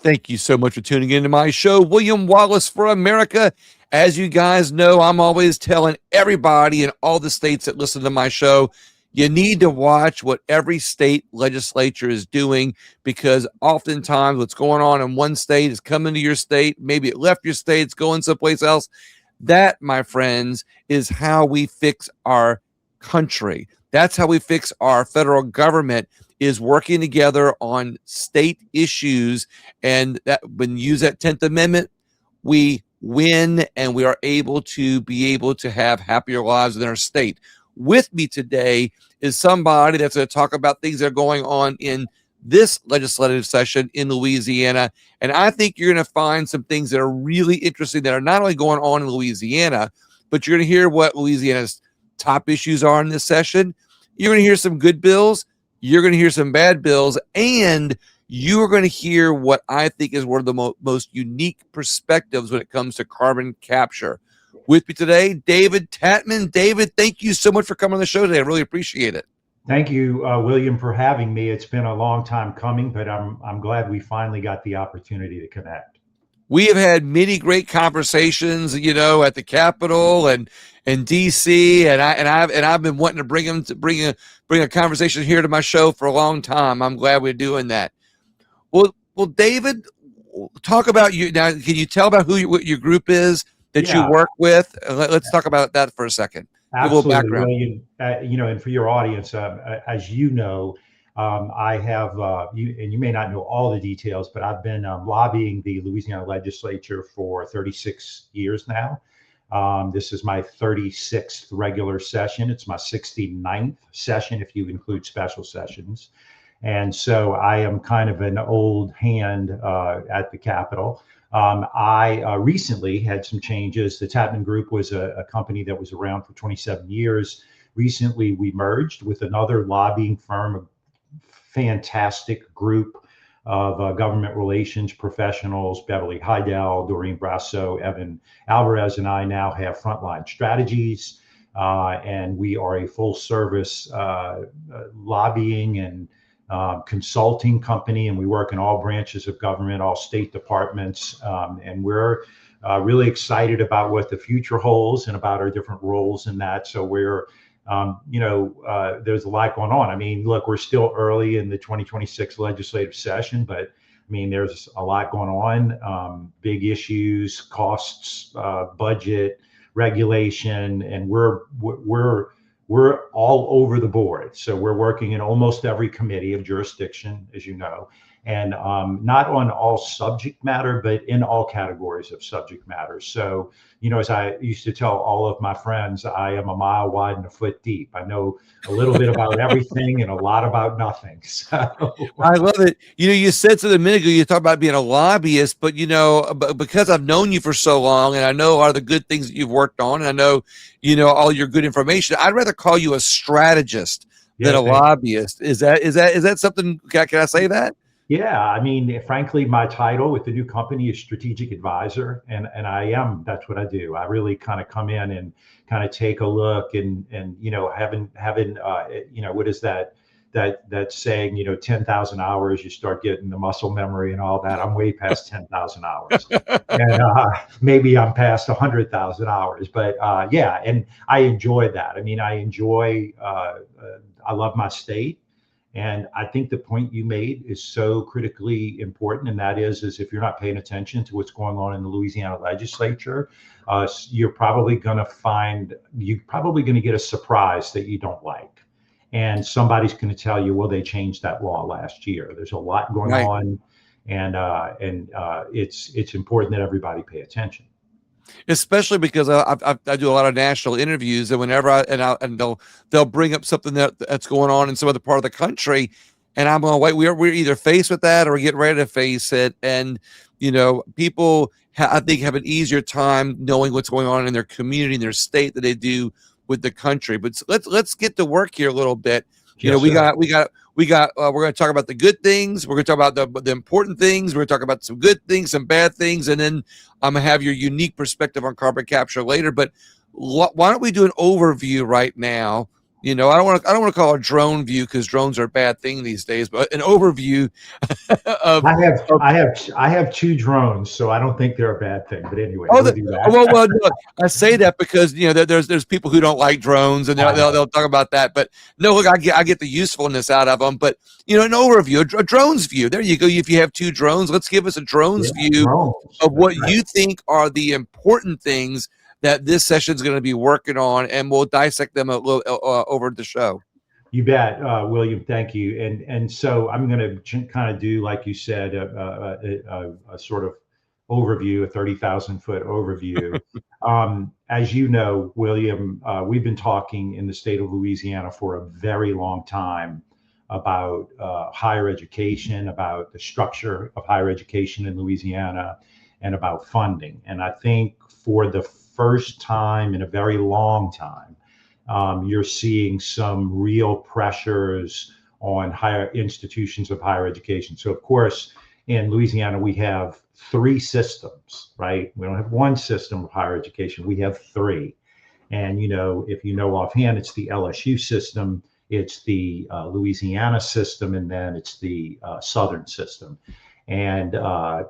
Thank you so much for tuning into my show, William Wallace for America. As you guys know, I'm always telling everybody in all the states that listen to my show, you need to watch what every state legislature is doing, because oftentimes what's going on in one state is coming to your state. Maybe it left your state, it's going someplace else. That, my friends, is how we fix our country. That's how we fix our federal government, is working together on state issues. And that when you use that 10th Amendment, we win and we are able to have happier lives in our state. With me today is somebody that's going to talk about things that are going on in this legislative session in Louisiana. And I think you're going to find some things that are really interesting that are not only going on in Louisiana, but you're going to hear what Louisiana's top issues are in this session. You're going to hear some good bills. You're going to hear some bad bills, and you're going to hear what I think is one of the most unique perspectives when it comes to carbon capture. With me today, David Tatman. David, thank you so much for coming on the show today. I really appreciate it. Thank you, William, for having me. It's been a long time coming, but I'm glad we finally got the opportunity to connect. We have had many great conversations, at the Capitol and DC, and I've been wanting to bring a conversation here to my show for a long time. I'm glad we're doing that. Well, David, talk about you now. Can you tell about what your group is that you work with? Let's talk about that for a second. Absolutely, a little background. William, and for your audience, as you know, I have, you may not know all the details, but I've been lobbying the Louisiana Legislature for 36 years now. This is my 36th regular session. It's my 69th session if you include special sessions. And so I am kind of an old hand at the Capitol. I recently had some changes. The Tatman Group was a company that was around for 27 years. Recently, we merged with another lobbying firm, a fantastic group of government relations professionals. Beverly Heidel, Doreen Brasso, Evan Alvarez, and I now have Frontline Strategies. And we are a full service lobbying and consulting company, and we work in all branches of government, all state departments, and we're really excited about what the future holds and about our different roles in that. So we're, there's a lot going on. I mean, look, we're still early in the 2026 legislative session, but I mean, there's a lot going on, big issues, costs, budget, regulation, and we're all over the board. So we're working in almost every committee of jurisdiction, as you know, and not on all subject matter, but in all categories of subject matter. So, as I used to tell all of my friends, I am a mile wide and a foot deep. I know a little bit about everything and a lot about nothing. So I love it. You said something a minute ago, you talked about being a lobbyist, but because I've known you for so long and I know all the good things that you've worked on, and I know, all your good information, I'd rather call you a strategist than a lobbyist. Is that something? Can I say that? Yeah, I mean, frankly, my title with the new company is strategic advisor, and that's what I do. I really kind of come in and kind of take a look and having what is that saying, 10,000 hours, you start getting the muscle memory and all that. I'm way past 10,000 hours, and maybe I'm past 100,000 hours, but and I enjoy that. I mean, I love my state. And I think the point you made is so critically important, and that is if you're not paying attention to what's going on in the Louisiana legislature, you're probably going to get a surprise that you don't like, and somebody's going to tell you, well, they changed that law last year. There's a lot going on, and it's important that everybody pay attention. Especially because I do a lot of national interviews, and whenever they'll bring up something that's going on in some other part of the country, and I'm going, wait, we're either faced with that or we're getting ready to face it. And people I think have an easier time knowing what's going on in their community, in their state, than they do with the country. But let's get to work here a little bit. Yes, we got we're going to talk about the good things. We're going to talk about the important things. We're going to talk about some good things, some bad things, and then I'm going to have your unique perspective on carbon capture later. But why don't we do an overview right now, I don't want to call it a drone view because drones are a bad thing these days, but an overview of, I have two drones, so I don't think they're a bad thing. But anyway, oh, we'll do well, that. no, I say that because there's people who don't like drones, and they'll talk about that. But no, look, I get the usefulness out of them. But an overview, a drones view. There you go. If you have two drones, let's give us a drones view drones. of what That's right. you think are the important things that this session is going to be working on, and we'll dissect them a little over the show. You bet, William. Thank you. And so I'm going to kind of do, like you said, a sort of overview, a 30,000-foot overview. As you know, William, we've been talking in the state of Louisiana for a very long time about higher education, about the structure of higher education in Louisiana, and about funding. And I think for the first time in a very long time, you're seeing some real pressures on higher institutions of higher education. So, of course, in Louisiana, we have three systems, right? We don't have one system of higher education. We have three. And, if you know offhand, it's the LSU system, it's the Louisiana system, and then it's the Southern system. And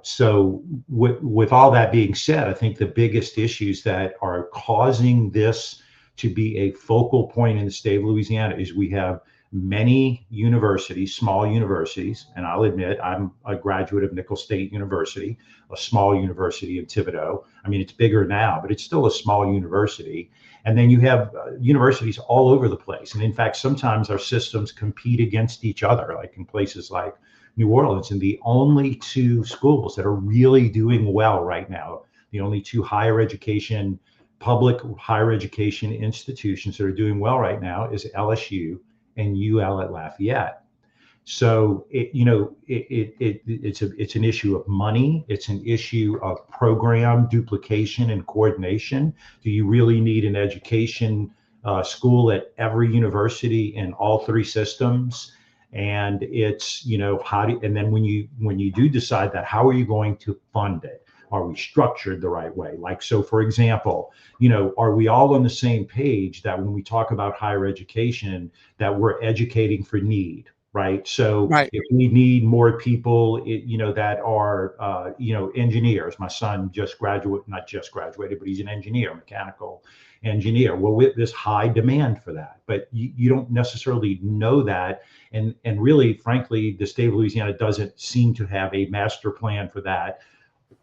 so with all that being said, I think the biggest issues that are causing this to be a focal point in the state of Louisiana is we have many universities, small universities, and I'll admit I'm a graduate of Nicholls State University, a small university in Thibodaux. I mean, it's bigger now, but it's still a small university. And then you have universities all over the place. And in fact, sometimes our systems compete against each other, like in places like New Orleans. And the only two schools that are really doing well right now, the only two public higher education institutions that are doing well right now is LSU and UL at Lafayette. So it's an issue of money. It's an issue of program duplication and coordination. Do you really need an education school at every university in all three systems? And it's and then when you do decide that, how are you going to fund it? Are we structured the right way? Like, so for example, are we all on the same page that when we talk about higher education, that we're educating for need, right? So if we need more people, that are, engineers. My son not just graduated, but he's an engineer, mechanical engineer. Well, with this high demand for that, but you don't necessarily know that. And really, frankly, the state of Louisiana doesn't seem to have a master plan for that,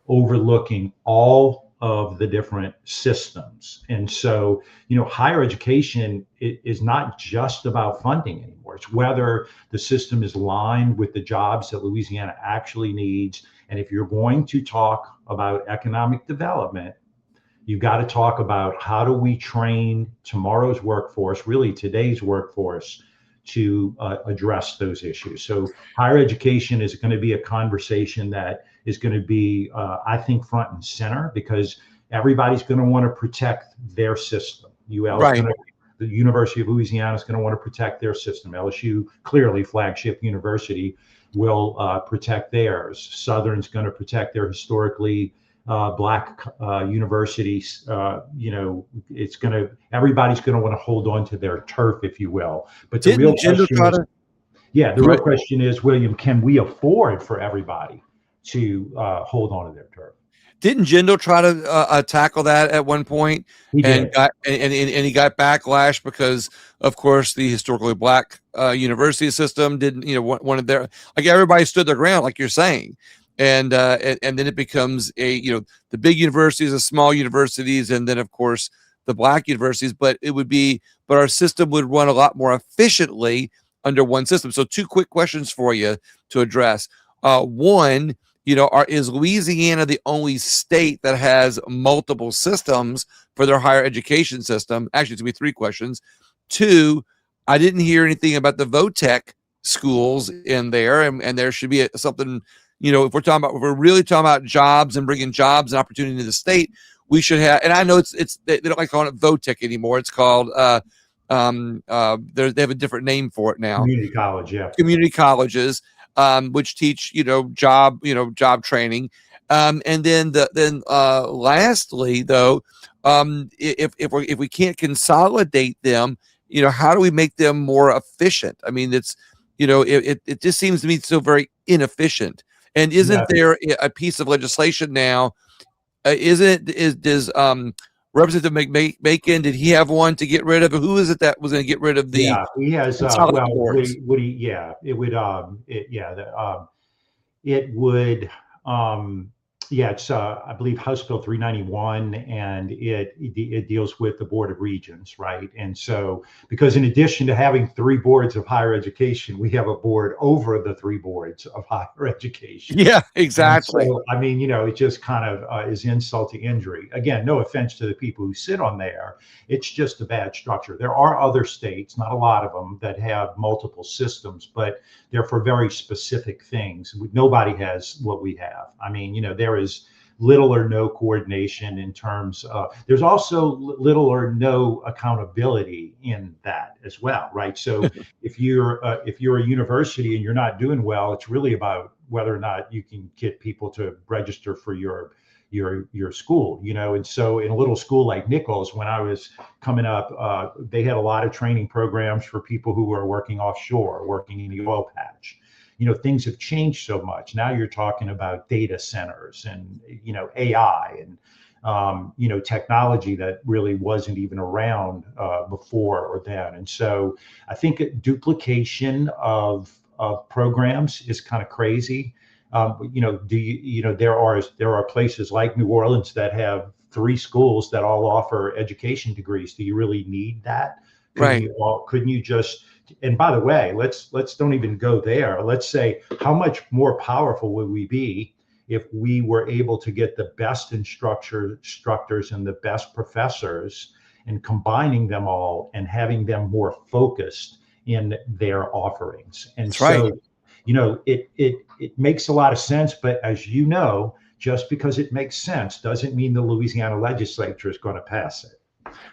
overlooking all of the different systems. And so, higher education is not just about funding anymore. It's whether the system is aligned with the jobs that Louisiana actually needs. And if you're going to talk about economic development, you've got to talk about how do we train tomorrow's workforce, really today's workforce, to address those issues. So higher education is going to be a conversation that is going to be, I think, front and center, because everybody's going to want to protect their system. The University of Louisiana is going to want to protect their system. LSU, clearly flagship university, will protect theirs. Southern's going to protect their historically Black universities. Everybody's going to want to hold on to their turf, if you will. But the real question is, William, can we afford for everybody to hold on to their turf? Didn't Jindal try to tackle that at one point? He did. And he got backlash because, of course, the historically Black university system didn't, wanted their, like, everybody stood their ground, like you're saying. And then it becomes the big universities, the small universities, and then, of course, the Black universities. But our system would run a lot more efficiently under one system. So 2 quick questions for you to address. One, is Louisiana the only state that has multiple systems for their higher education system? Actually, it's going to be 3 questions. 2, I didn't hear anything about the VOTEC schools in there, and there should be something. If we're really talking about jobs and bringing jobs and opportunity to the state, we should have. And I know they don't like calling it VOTEC anymore. It's called they have a different name for it now. Community college, yeah. Community colleges, which teach job training, and then lastly, though, if we can't consolidate them, how do we make them more efficient? I mean, it just seems to me so very inefficient. And isn't Yeah, there a piece of legislation now? Isn't it is does Representative Macon, did he have one to get rid of? Who is it that was going to get rid of the yeah, he has. Well, consolidate boards? would he? Yeah, it would. Yeah, it would. Um, yeah, it's I believe House Bill 391, and it deals with the Board of Regents, right? And so, because in addition to having three boards of higher education, we have a board over the three boards of higher education. Yeah, And exactly. so, I mean, it just kind of is insult to injury. Again, no offense to the people who sit on there. It's just a bad structure. There are other states, not a lot of them, that have multiple systems, but they're for very specific things. Nobody has what we have. I mean, there is little or no coordination in terms of, there's also little or no accountability in that as well, right? So if you're a university and you're not doing well, it's really about whether or not you can get people to register for your school, and so in a little school like Nichols, when I was coming up, they had a lot of training programs for people who were working offshore, working in the oil patch. Things have changed so much. Now you're talking about data centers and AI and technology that really wasn't even around before or then. And so I think duplication of programs is kind of crazy. There are places like New Orleans that have three schools that all offer education degrees. Do you really need that? Right. Couldn't you just, and by the way, let's don't even go there. Let's say, how much more powerful would we be if we were able to get the best instructors and the best professors and combining them all and having them more focused in their offerings? And That's right. so, it makes a lot of sense, but as you know, just because it makes sense doesn't mean the Louisiana legislature is going to pass it.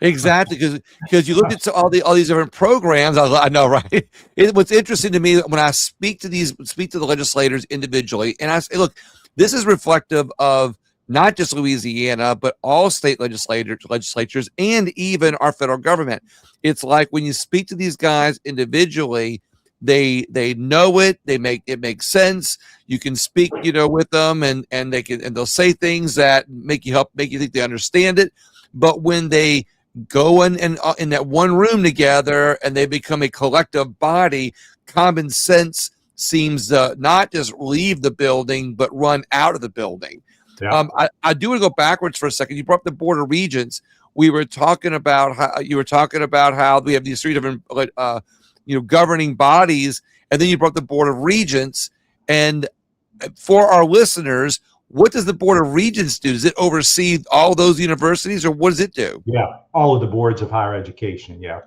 Exactly, because you look at all these different programs. I know, right? What's interesting to me when I speak to the legislators individually, and I say, look, this is reflective of not just Louisiana, but all state legislatures, and even our federal government. It's like when you speak to these guys individually, they know it. It makes sense. You can speak, with them, and they'll say things that make you think they understand it. But when they go in that one room together and they become a collective body, common sense seems to not just leave the building but run out of the building. Yeah. I do want to go backwards for a second. You brought up the Board of Regents. We were talking about how we have these three different governing bodies, and then you brought the Board of Regents. And for our listeners, what does the Board of Regents do? Does it oversee all those universities, or what does it do? Yeah, all of the boards of higher education. Yeah.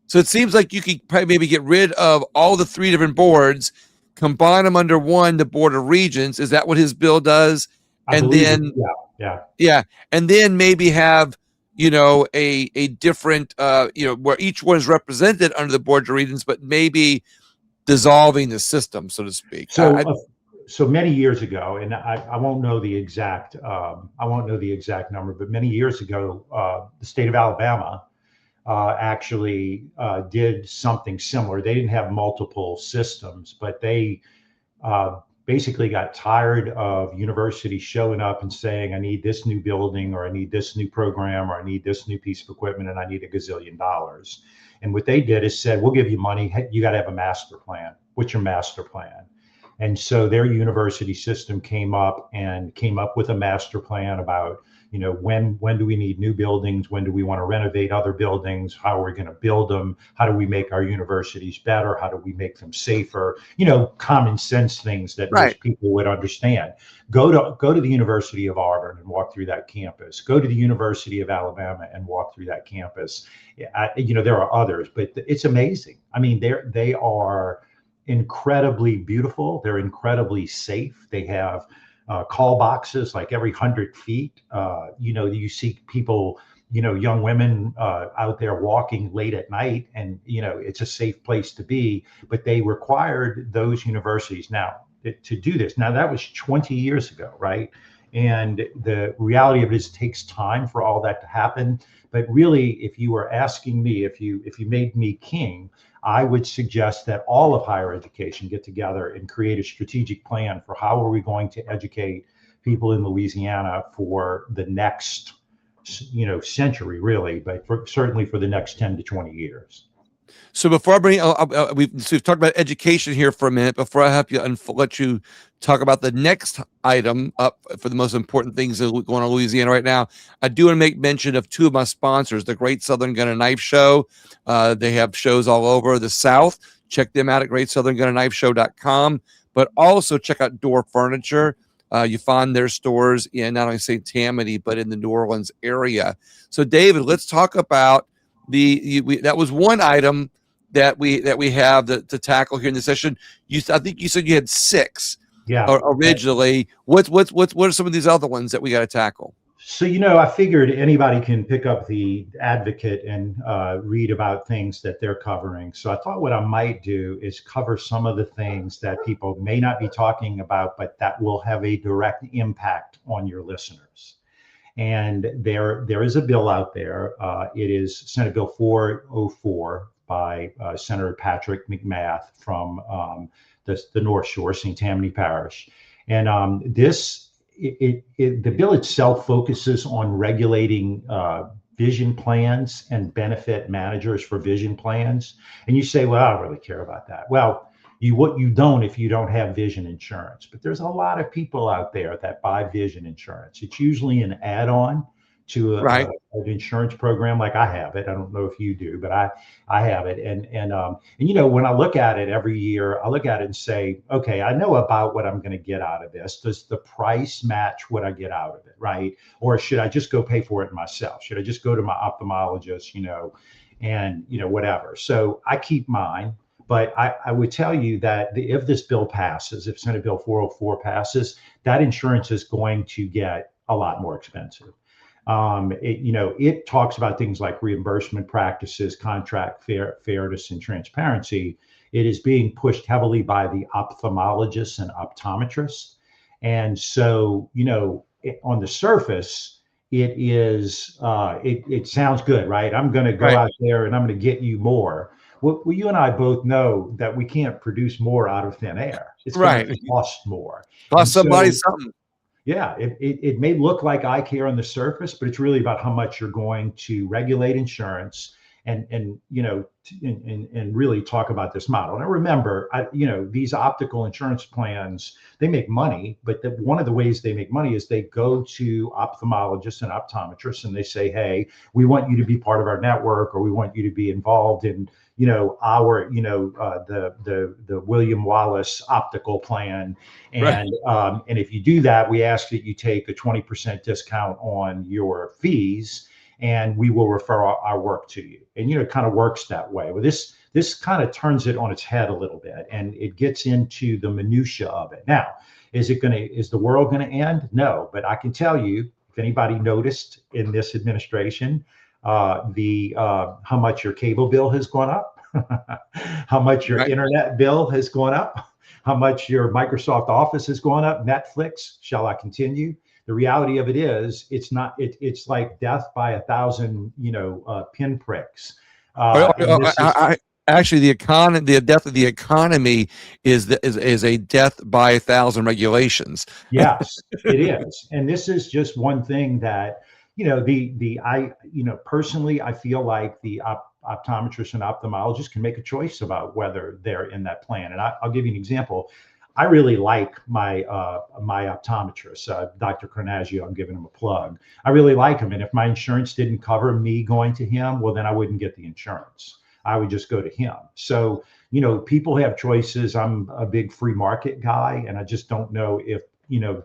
So it seems like you could probably maybe get rid of all the three different boards, combine them under one, the Board of Regents. Is that what his bill does? I And believe then, yeah. yeah, and then maybe have a different where each one is represented under the Board of Regents, but maybe dissolving the system, so to speak. So many years ago, and I won't know the exact number, but many years ago, the state of Alabama actually did something similar. They didn't have multiple systems, but they basically got tired of universities showing up and saying, I need this new building, or I need this new program, or I need this new piece of equipment, and I need $1 gazillion. And what they did is said, we'll give you money. Hey, you got to have a master plan. What's your master plan? And so their university system came up with a master plan about, when do we need new buildings? When do we want to renovate other buildings? How are we going to build them? How do we make our universities better? How do we make them safer? Common sense things that Right. most people would understand. Go to the University of Auburn and walk through that campus. Go to the University of Alabama and walk through that campus. There are others, but it's amazing. I mean, they are incredibly beautiful. They're incredibly safe. They have call boxes like every 100 feet. You see people, young women out there walking late at night, and it's a safe place to be. But they required those universities now to do this. Now that was 20 years ago, right? And the reality of it is it takes time for all that to happen. But really, if you were asking me, if you made me king, I would suggest that all of higher education get together and create a strategic plan for how are we going to educate people in Louisiana for the next, century, really, but certainly for the next 10 to 20 years. So before I bring, we've talked about education here for a minute. Before I help you and let you talk about the next item up for the most important things that are going on in Louisiana right now, I do want to make mention of two of my sponsors, the Great Southern Gun and Knife Show. They have shows all over the South. Check them out at greatsoutherngunandknifeshow.com. But also check out Door Furniture. You find their stores in not only St. Tammany, but in the New Orleans area. So, David, let's talk about that was one item that we have to tackle here in the session. I think you said you had 6 Yeah. originally. What are some of these other ones that we got to tackle? So, I figured anybody can pick up the Advocate and read about things that they're covering. So I thought what I might do is cover some of the things that people may not be talking about, but that will have a direct impact on your listeners. And there is a bill out there. It is Senate Bill 404 by Senator Patrick McMath from the North Shore, St. Tammany Parish. And the bill itself focuses on regulating vision plans and benefit managers for vision plans. And you say, well, I don't really care about that. Well, you don't if you don't have vision insurance. But there's a lot of people out there that buy vision insurance. It's usually an add-on to an insurance program like I have it. I don't know if you do, but I have it. And when I look at it every year, I look at it and say, okay, I know about what I'm going to get out of this. Does the price match what I get out of it, right? Or should I just go pay for it myself? Should I just go to my ophthalmologist, and whatever. So I keep mine. But I would tell you that if this bill passes, if Senate Bill 404 passes, that insurance is going to get a lot more expensive. It talks about things like reimbursement practices, contract fairness, and transparency. It is being pushed heavily by the ophthalmologists and optometrists. And so, on the surface, it sounds good, right? I'm going to go out there and I'm going to get you more. Well, you and I both know that we can't produce more out of thin air. It's going to cost more. Cost somebody something. Yeah, it may look like eye care on the surface, but it's really about how much you're going to regulate insurance and really talk about this model. Now, remember, these optical insurance plans, they make money, but one of the ways they make money is they go to ophthalmologists and optometrists and they say, hey, we want you to be part of our network, or we want you to be involved in the William Wallace optical plan. And and if you do that, we ask that you take a 20% discount on your fees, and we will refer our work to you. And it kind of works that way. Well, this kind of turns it on its head a little bit, and it gets into the minutia of it. Now, is the world going to end? No, but I can tell you, if anybody noticed in this administration, how much your cable bill has gone up, how much your internet bill has gone up, how much your Microsoft Office has gone up, Netflix, shall I continue? The reality of it is, it's like death by 1,000, pinpricks. Actually, the death of the economy is a death by 1,000 regulations. Yes, it is, and this is just one thing that personally, I feel like the optometrists and ophthalmologists can make a choice about whether they're in that plan. And I'll give you an example. I really like my optometrist, Dr. Carnagio. I'm giving him a plug. I really like him. And if my insurance didn't cover me going to him, well, then I wouldn't get the insurance. I would just go to him. So, people have choices. I'm a big free market guy, and I just don't know if,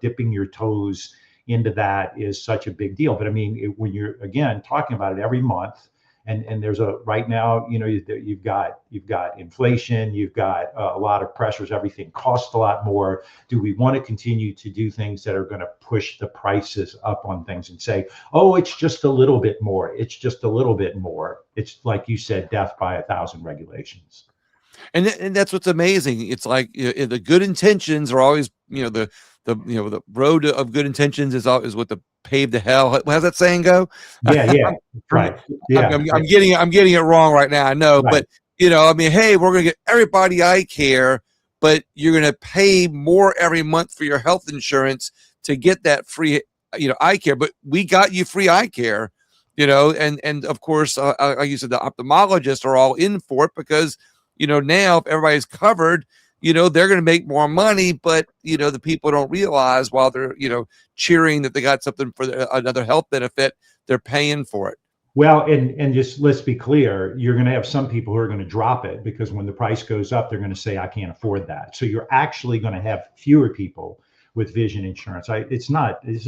dipping your toes into that is such a big deal. But I mean, when you're, again, talking about it every month, and there's right now, you've got inflation, you've got a lot of pressures, everything costs a lot more. Do we want to continue to do things that are going to push the prices up on things and say, oh, it's just a little bit more, it's just a little bit more? It's like you said, death by 1,000 regulations. And that's what's amazing. It's like the good intentions are always, the the road of good intentions is what the paved to hell. How's that saying go? Yeah, yeah, right. Yeah, I'm getting it wrong right now. I know, right. but I mean, hey, we're gonna get everybody eye care, but you're gonna pay more every month for your health insurance to get that free, eye care. But we got you free eye care, and of course, like you said, the ophthalmologists are all in for it because now if everybody's covered, they're going to make more money, but the people don't realize while they're cheering that they got something for another health benefit, they're paying for it. Well, and just let's be clear, you're going to have some people who are going to drop it because when the price goes up, they're going to say, I can't afford that. So you're actually going to have fewer people with vision insurance. This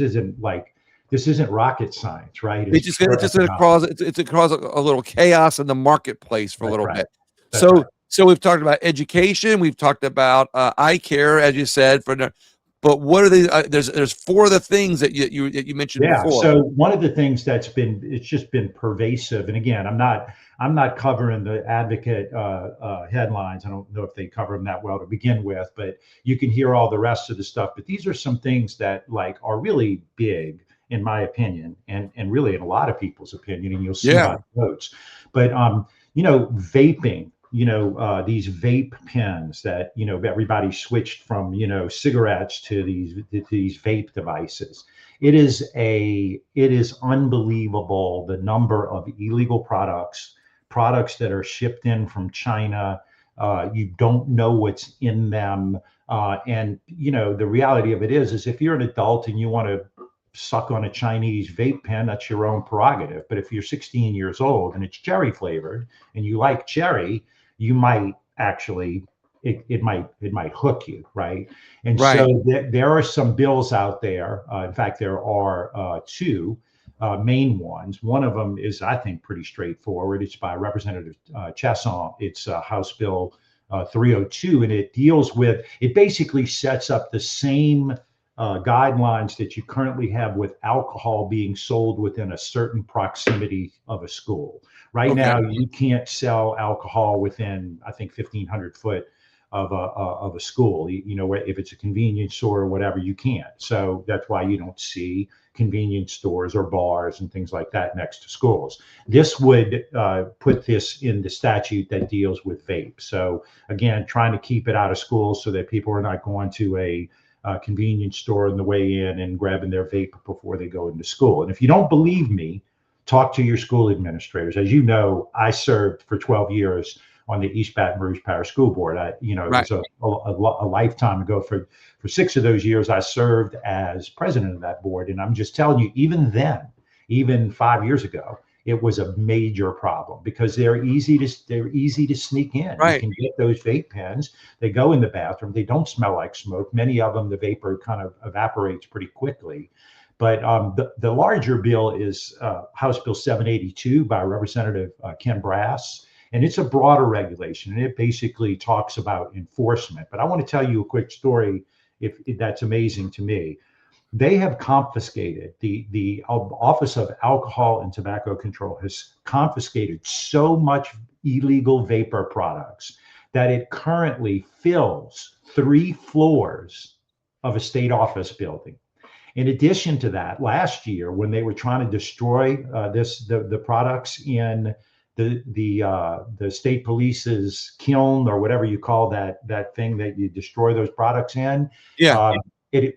isn't rocket science, right? It's going to cause a little chaos in the marketplace for a little bit. That's right. So we've talked about education, we've talked about eye care, as you said, but what are the there's four of the things that you mentioned before. So one of the things it's just been pervasive, and again, I'm not covering the advocate headlines. I don't know if they cover them that well to begin with, but you can hear all the rest of the stuff. But these are some things that are really big, in my opinion, and really in a lot of people's opinion, and you'll see by the votes. But vaping. These vape pens that everybody switched from cigarettes to these vape devices. It is unbelievable the number of illegal products that are shipped in from China. You don't know what's in them, and the reality of it is if you're an adult and you want to suck on a Chinese vape pen, that's your own prerogative. But if you're 16 years old and it's cherry flavored and you like cherry, you might actually, it might hook you, right? And so there are some bills out there. In fact, there are two main ones. One of them is, I think, pretty straightforward. It's by Representative Chesson. It's House Bill 302, and it basically sets up the same guidelines that you currently have with alcohol being sold within a certain proximity of a school. Right now, you can't sell alcohol within, I think, 1,500 foot of a school. If it's a convenience store or whatever, you can't. So that's why you don't see convenience stores or bars and things like that next to schools. This would put this in the statute that deals with vape. So again, trying to keep it out of schools so that people are not going to a convenience store on the way in and grabbing their vape before they go into school. And if you don't believe me, talk to your school administrators. As you know, I served for 12 years on the East Baton Rouge Parish School Board. It was a lifetime ago. For 6 of those years, I served as president of that board. And I'm just telling you, even then, even 5 years ago, it was a major problem because they're easy to sneak in. Right. You can get those vape pens. They go in the bathroom. They don't smell like smoke. Many of them, the vapor kind of evaporates pretty quickly. But the larger bill is House Bill 782 by Representative Ken Brass. And it's a broader regulation, and it basically talks about enforcement. But I want to tell you a quick story, if that's amazing to me. They have confiscated, the Office of Alcohol and Tobacco Control has confiscated so much illegal vapor products that it currently fills 3 floors of a state office building. In addition to that, last year, when they were trying to destroy the products in the state police's kiln or whatever you call that thing that you destroy those products in, they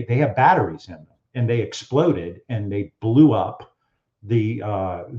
have batteries in them, and they exploded and they blew up the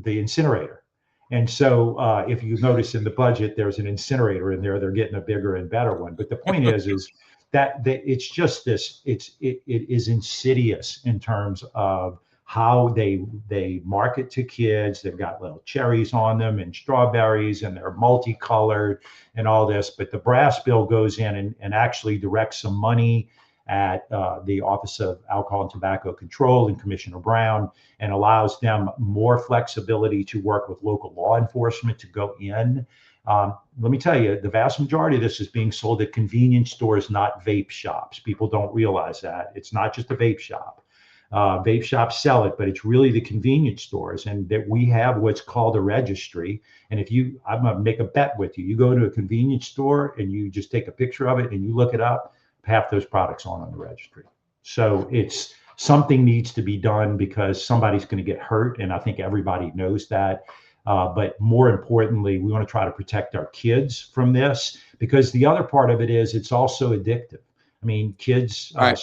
incinerator. And so if you notice in the budget, there's an incinerator in there. They're getting a bigger and better one. But the point is that it's just this. It is insidious in terms of how they market to kids. They've got little cherries on them and strawberries, and they're multicolored and all this. But the Brass bill goes in and actually directs some money at the Office of Alcohol and Tobacco Control and Commissioner Brown, and allows them more flexibility to work with local law enforcement to go in. Let me tell you, the vast majority of this is being sold at convenience stores, not vape shops. People don't realize that. It's not just a vape shop. Vape shops sell it, but it's really the convenience stores, and that we have what's called a registry. And I'm going to make a bet with you. You go to a convenience store and you just take a picture of it and you look it up. half those products aren't on the registry. So it's something needs to be done because somebody's going to get hurt, and I think everybody knows that. But more importantly, we want to try to protect our kids from this, because the other part of it is it's also addictive. I mean, kids, Right.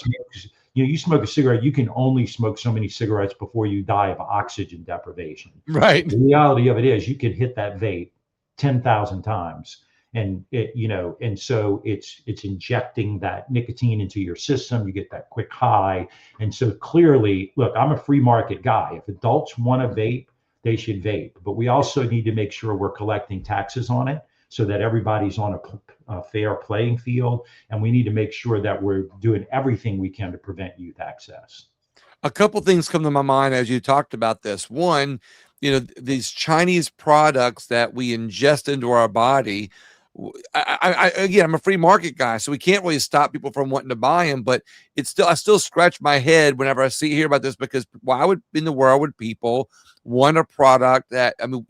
you smoke a cigarette, you can only smoke so many cigarettes before you die of oxygen deprivation. Right. The reality of it is you can hit that vape 10,000 times. And and so it's injecting that nicotine into your system. You get that quick high. And so clearly, look, I'm a free market guy. If adults want to vape, they should vape. But we also need to make sure we're collecting taxes on it so that everybody's on a fair playing field. And we need to make sure that we're doing everything we can to prevent youth access. A couple things come to my mind as you talked about this. One, these Chinese products that we ingest into our body. Again, I'm a free market guy, so we can't really stop people from wanting to buy them. But I still scratch my head whenever I hear about this, because why would in the world would people want a product that, I mean,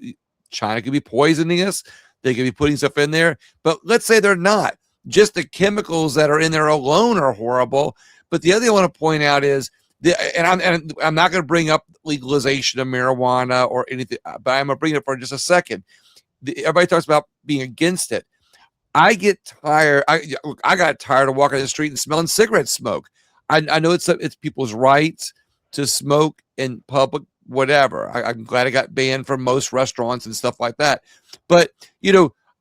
China could be poisoning us, they could be putting stuff in there, but let's say they're not. Just the chemicals that are in there alone are horrible. But the other thing I want to point out is, and I'm not going to bring up legalization of marijuana or anything, but I'm going to bring it for just a second. Everybody talks about being against it. I get tired. I got tired of walking the street and smelling cigarette smoke. I know it's people's rights to smoke in public, whatever. I'm glad I got banned from most restaurants and stuff like that. But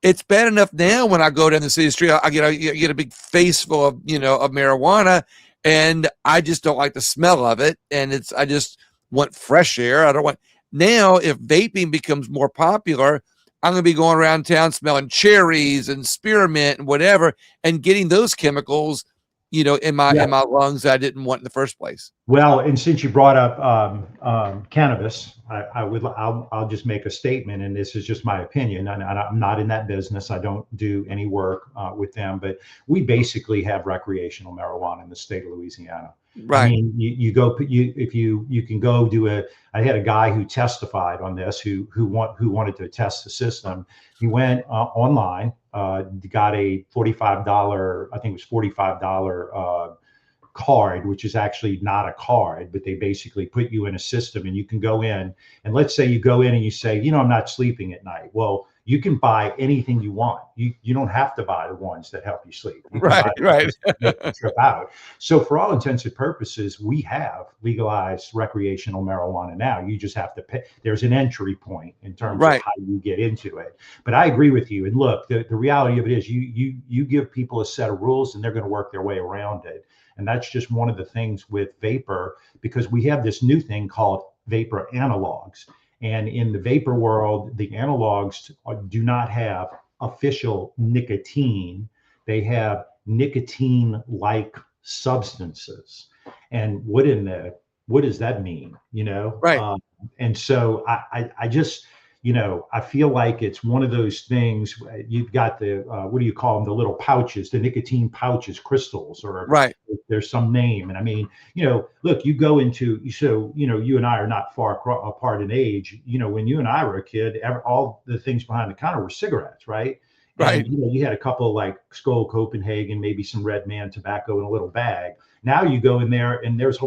it's bad enough now when I go down the city street, I get a big face full of of marijuana, and I just don't like the smell of it. And I just want fresh air. I don't want. Now, if vaping becomes more popular, I'm going to be going around town smelling cherries and spearmint and whatever, and getting those chemicals, in my lungs that I didn't want in the first place. Well, and since you brought up cannabis, I'll just make a statement, and this is just my opinion. And I'm not in that business. I don't do any work with them, but we basically have recreational marijuana in the state of Louisiana. Right. I mean, you can go do I had a guy who testified on this who wanted to test the system. He went online, got a $45, I think it was $45 card, which is actually not a card, but they basically put you in a system, and you can go in, and let's say you go in and you say, I'm not sleeping at night. Well, you can buy anything you want. You don't have to buy the ones that help you sleep. You can right. make the trip out. So for all intents and purposes, we have legalized recreational marijuana now. You just have to pay. There's an entry point in terms of how you get into it. But I agree with you. And look, the reality of it is you give people a set of rules, and they're going to work their way around it. And that's just one of the things with vapor, because we have this new thing called vapor analogs. And in the vapor world, the analogs do not have official nicotine. They have nicotine-like substances. And what does that mean? Right. And so I just, I feel like it's one of those things. You've got the what do you call them? The little pouches, the nicotine pouches, crystals, or right. There's some name. And I mean, look, you go into, so you and I are not far apart in age. When you and I were a kid, all the things behind the counter were cigarettes, right? Right. And you had a couple like Skoal Copenhagen, maybe some Red Man tobacco in a little bag. Now you go in there, and there's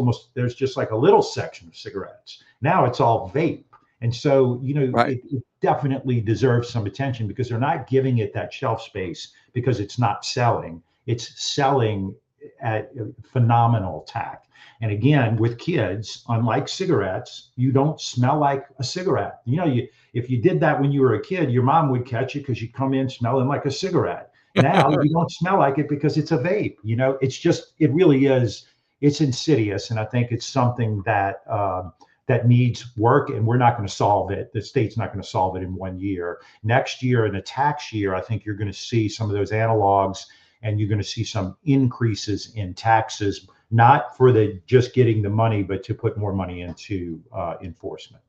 just like a little section of cigarettes. Now it's all vape. And so, it definitely deserves some attention, because they're not giving it that shelf space because it's not selling. It's selling at phenomenal tack. And again, with kids, unlike cigarettes, you don't smell like a cigarette. If you did that when you were a kid, your mom would catch you because you come in smelling like a cigarette. Now you don't smell like it because it's a vape. It really is. It's insidious. And I think it's something that needs work, and we're not going to solve it. The state's not going to solve it in 1 year. Next year, in the tax year, I think you're going to see some of those analogs, and you're going to see some increases in taxes, not for just getting the money, but to put more money into enforcement.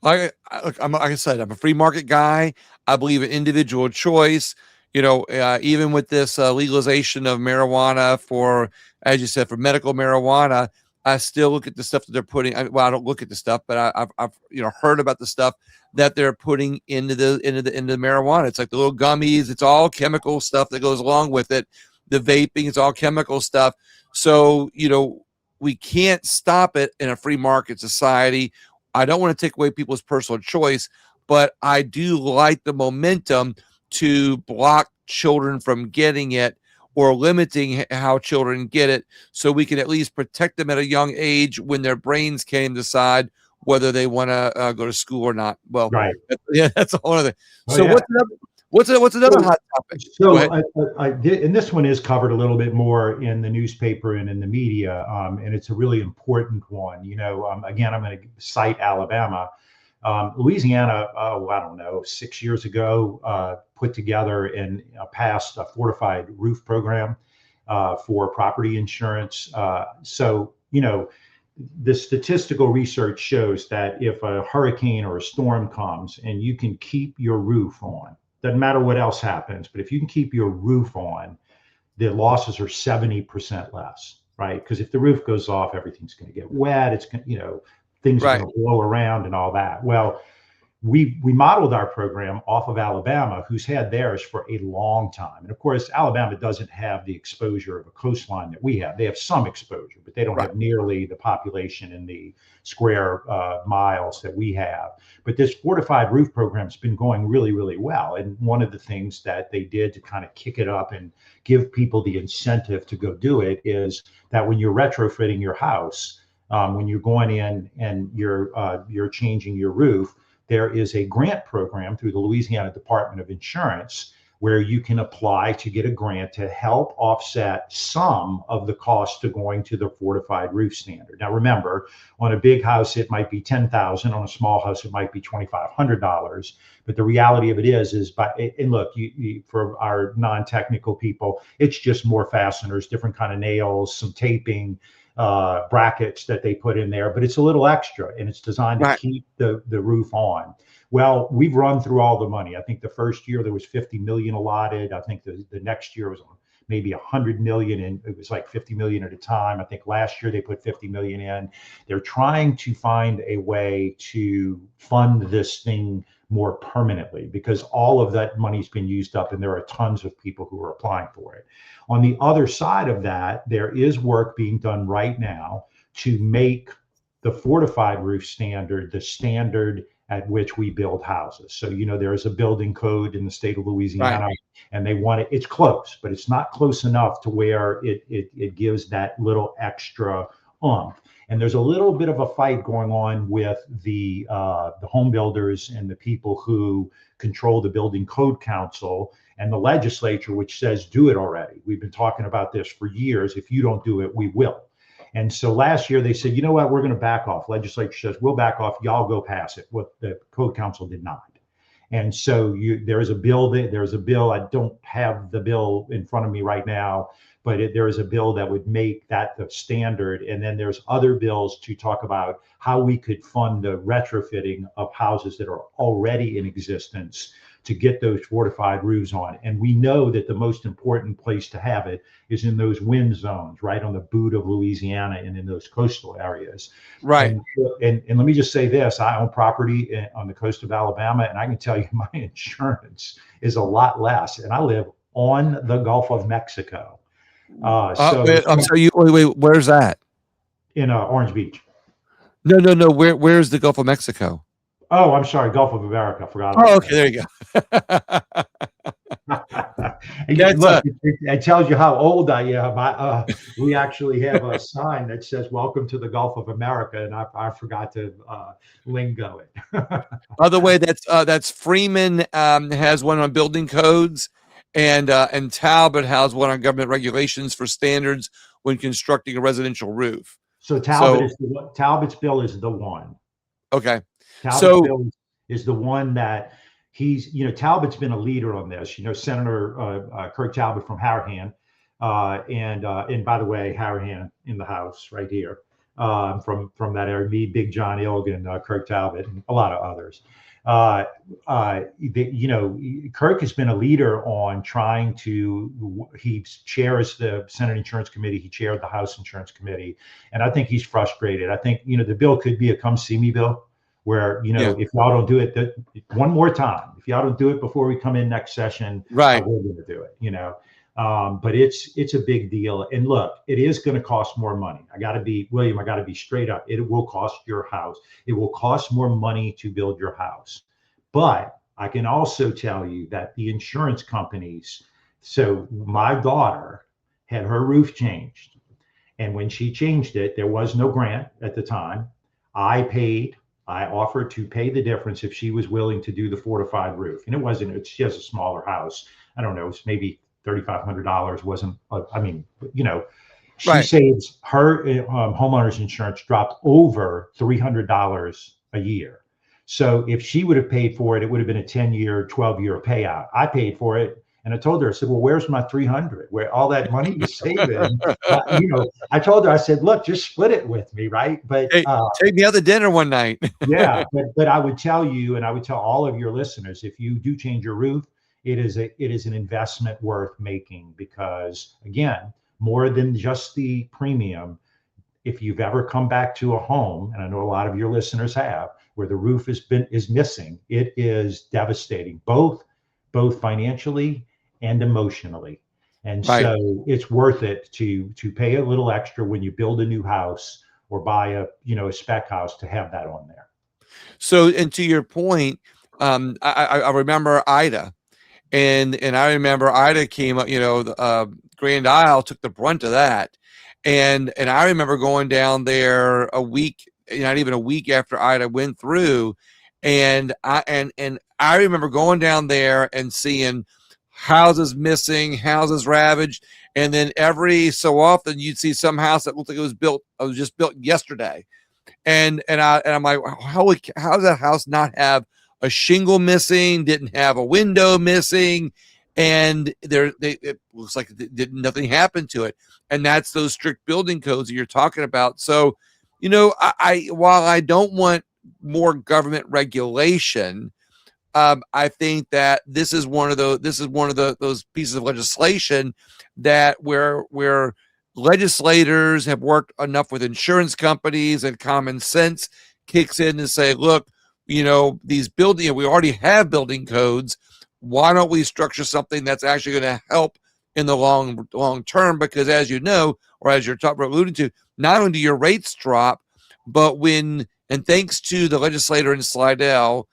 Like I said, I'm a free market guy. I believe in individual choice. Even with this legalization of marijuana for, as you said, for medical marijuana, I still look at the stuff that they're putting. I don't look at the stuff, but I've heard about the stuff that they're putting into the marijuana. It's like the little gummies. It's all chemical stuff that goes along with it. the vaping, it's all chemical stuff. So, we can't stop it in a free market society. I don't want to take away people's personal choice, but I do like the momentum to block children from getting it or limiting how children get it, so we can at least protect them at a young age when their brains can decide whether they want to go to school or not. Well, Right. yeah, that's a whole other thing. Oh, So yeah. what's another hot topic? Go ahead. And this one is covered a little bit more in the newspaper and in the media, and it's a really important one. Again, I'm going to cite Alabama. Louisiana, I don't know, 6 years ago, put together and passed a fortified roof program for property insurance. The statistical research shows that if a hurricane or a storm comes and you can keep your roof on, doesn't matter what else happens, but if you can keep your roof on, the losses are 70% less, right? Because if the roof goes off, everything's going to get wet. It's going, things are Right. going to blow around and all that. Well, we modeled our program off of Alabama, who's had theirs for a long time. And of course, Alabama doesn't have the exposure of a coastline that we have. They have some exposure, but they don't Right. have nearly the population and the square miles that we have. But this fortified roof program has been going really, really well. And one of the things that they did to kind of kick it up and give people the incentive to go do it is that when you're retrofitting your house, when you're going in and you're changing your roof, there is a grant program through the Louisiana Department of Insurance where you can apply to get a grant to help offset some of the cost to going to the fortified roof standard. Now, remember, on a big house, it might be $10,000. On a small house, it might be $2,500. But the reality of it is and look, for our non-technical people, it's just more fasteners, different kind of nails, some taping, brackets that they put in there, but it's a little extra and it's designed to keep the roof on. Well, we've run through all the money. I think the first year there was 50 million allotted. I think the next year was maybe 100 million, and it was like 50 million at a time. I think last year they put 50 million in. They're trying to find a way to fund this thing more permanently because all of that money's been used up and there are tons of people who are applying for it. On the other side of that, there is work being done right now to make the fortified roof standard the standard at which we build houses. So, there is a building code in the state of Louisiana, and they want it. It's close, but it's not close enough to where it gives that little extra oomph. And there's a little bit of a fight going on with the home builders and the people who control the Building Code Council and the legislature, which says, do it already. We've been talking about this for years. If you don't do it, we will. And so last year they said, you know what, we're going to back off. Legislature says, we'll back off. Y'all go pass it. What the Code Council did not. And so there is a bill. I don't have the bill in front of me right now, but there is a bill that would make that the standard. And then there's other bills to talk about how we could fund the retrofitting of houses that are already in existence to get those fortified roofs on. And we know that the most important place to have it is in those wind zones, right on the boot of Louisiana and in those coastal areas. Right. And let me just say this, I own property on the coast of Alabama, and I can tell you my insurance is a lot less. And I live on the Gulf of Mexico. I'm sorry, wait, where's that? In Orange Beach. No. Where's the Gulf of Mexico? Oh, I'm sorry, Gulf of America. I forgot. Oh, okay, there you go. Look, it tells you how old I am. We actually have a sign that says "Welcome to the Gulf of America," and I forgot to lingo it. By the way, that's Freeman has one on building codes, and Talbot has one on government regulations for standards when constructing a residential roof. So Talbot's bill is the one. Okay. Talbot's bill is the one that Talbot's been a leader on this. Senator Kirk Talbot from Harahan, and by the way, Harahan in the house right here, from that area. Me, Big John Ilgen, Kirk Talbot, and a lot of others. Kirk has been a leader on trying to. He chairs the Senate Insurance Committee. He chaired the House Insurance Committee, and I think he's frustrated. I think the bill could be a come see me bill, where if y'all don't do it one more time, if y'all don't do it before we come in next session, right, we're going to do it. But it's a big deal. And look, it is going to cost more money. I got to be, William, I got to be straight up. It will cost your house. It will cost more money to build your house. But I can also tell you that the insurance companies, so my daughter had her roof changed. And when she changed it, there was no grant at the time. I paid, I offered to pay the difference if she was willing to do the fortified roof. And it wasn't, she has a smaller house. I don't know, it's maybe $3,500 wasn't, I mean, she Right. saves her homeowner's insurance dropped over $300 a year. So if she would have paid for it, it would have been a 10-year, 12-year payout. I paid for it. And I told her, I said, well, where's my 300? Where all that money you're saving? I told her, I said, look, just split it with me, right? But Hey, take me out to dinner one night. yeah, but I would tell you, and I would tell all of your listeners, if you do change your roof, it is an investment worth making because again, more than just the premium. If you've ever come back to a home, and I know a lot of your listeners have, where the roof is missing, it is devastating, both financially and emotionally. And Right. so it's worth it to pay a little extra when you build a new house or buy a spec house to have that on there. So, and to your point, I remember Ida, and I remember Ida came up. The Grand Isle took the brunt of that, and I remember going down there a week, not even a week after Ida went through, and I remember going down there and seeing houses missing, houses ravaged, and then every so often you'd see some house that looked like it was just built yesterday. And I'm like, how does that house not have a shingle missing? Didn't have a window missing, and it looks like nothing happened to it. And that's those strict building codes that you're talking about. So, I while I don't want more government regulation, I think that this is one of those pieces of legislation that where legislators have worked enough with insurance companies and common sense kicks in and say, look, these we already have building codes. Why don't we structure something that's actually going to help in the long term? Because as you know, or as you're alluding to, not only do your rates drop, but and thanks to the legislator in Slidell,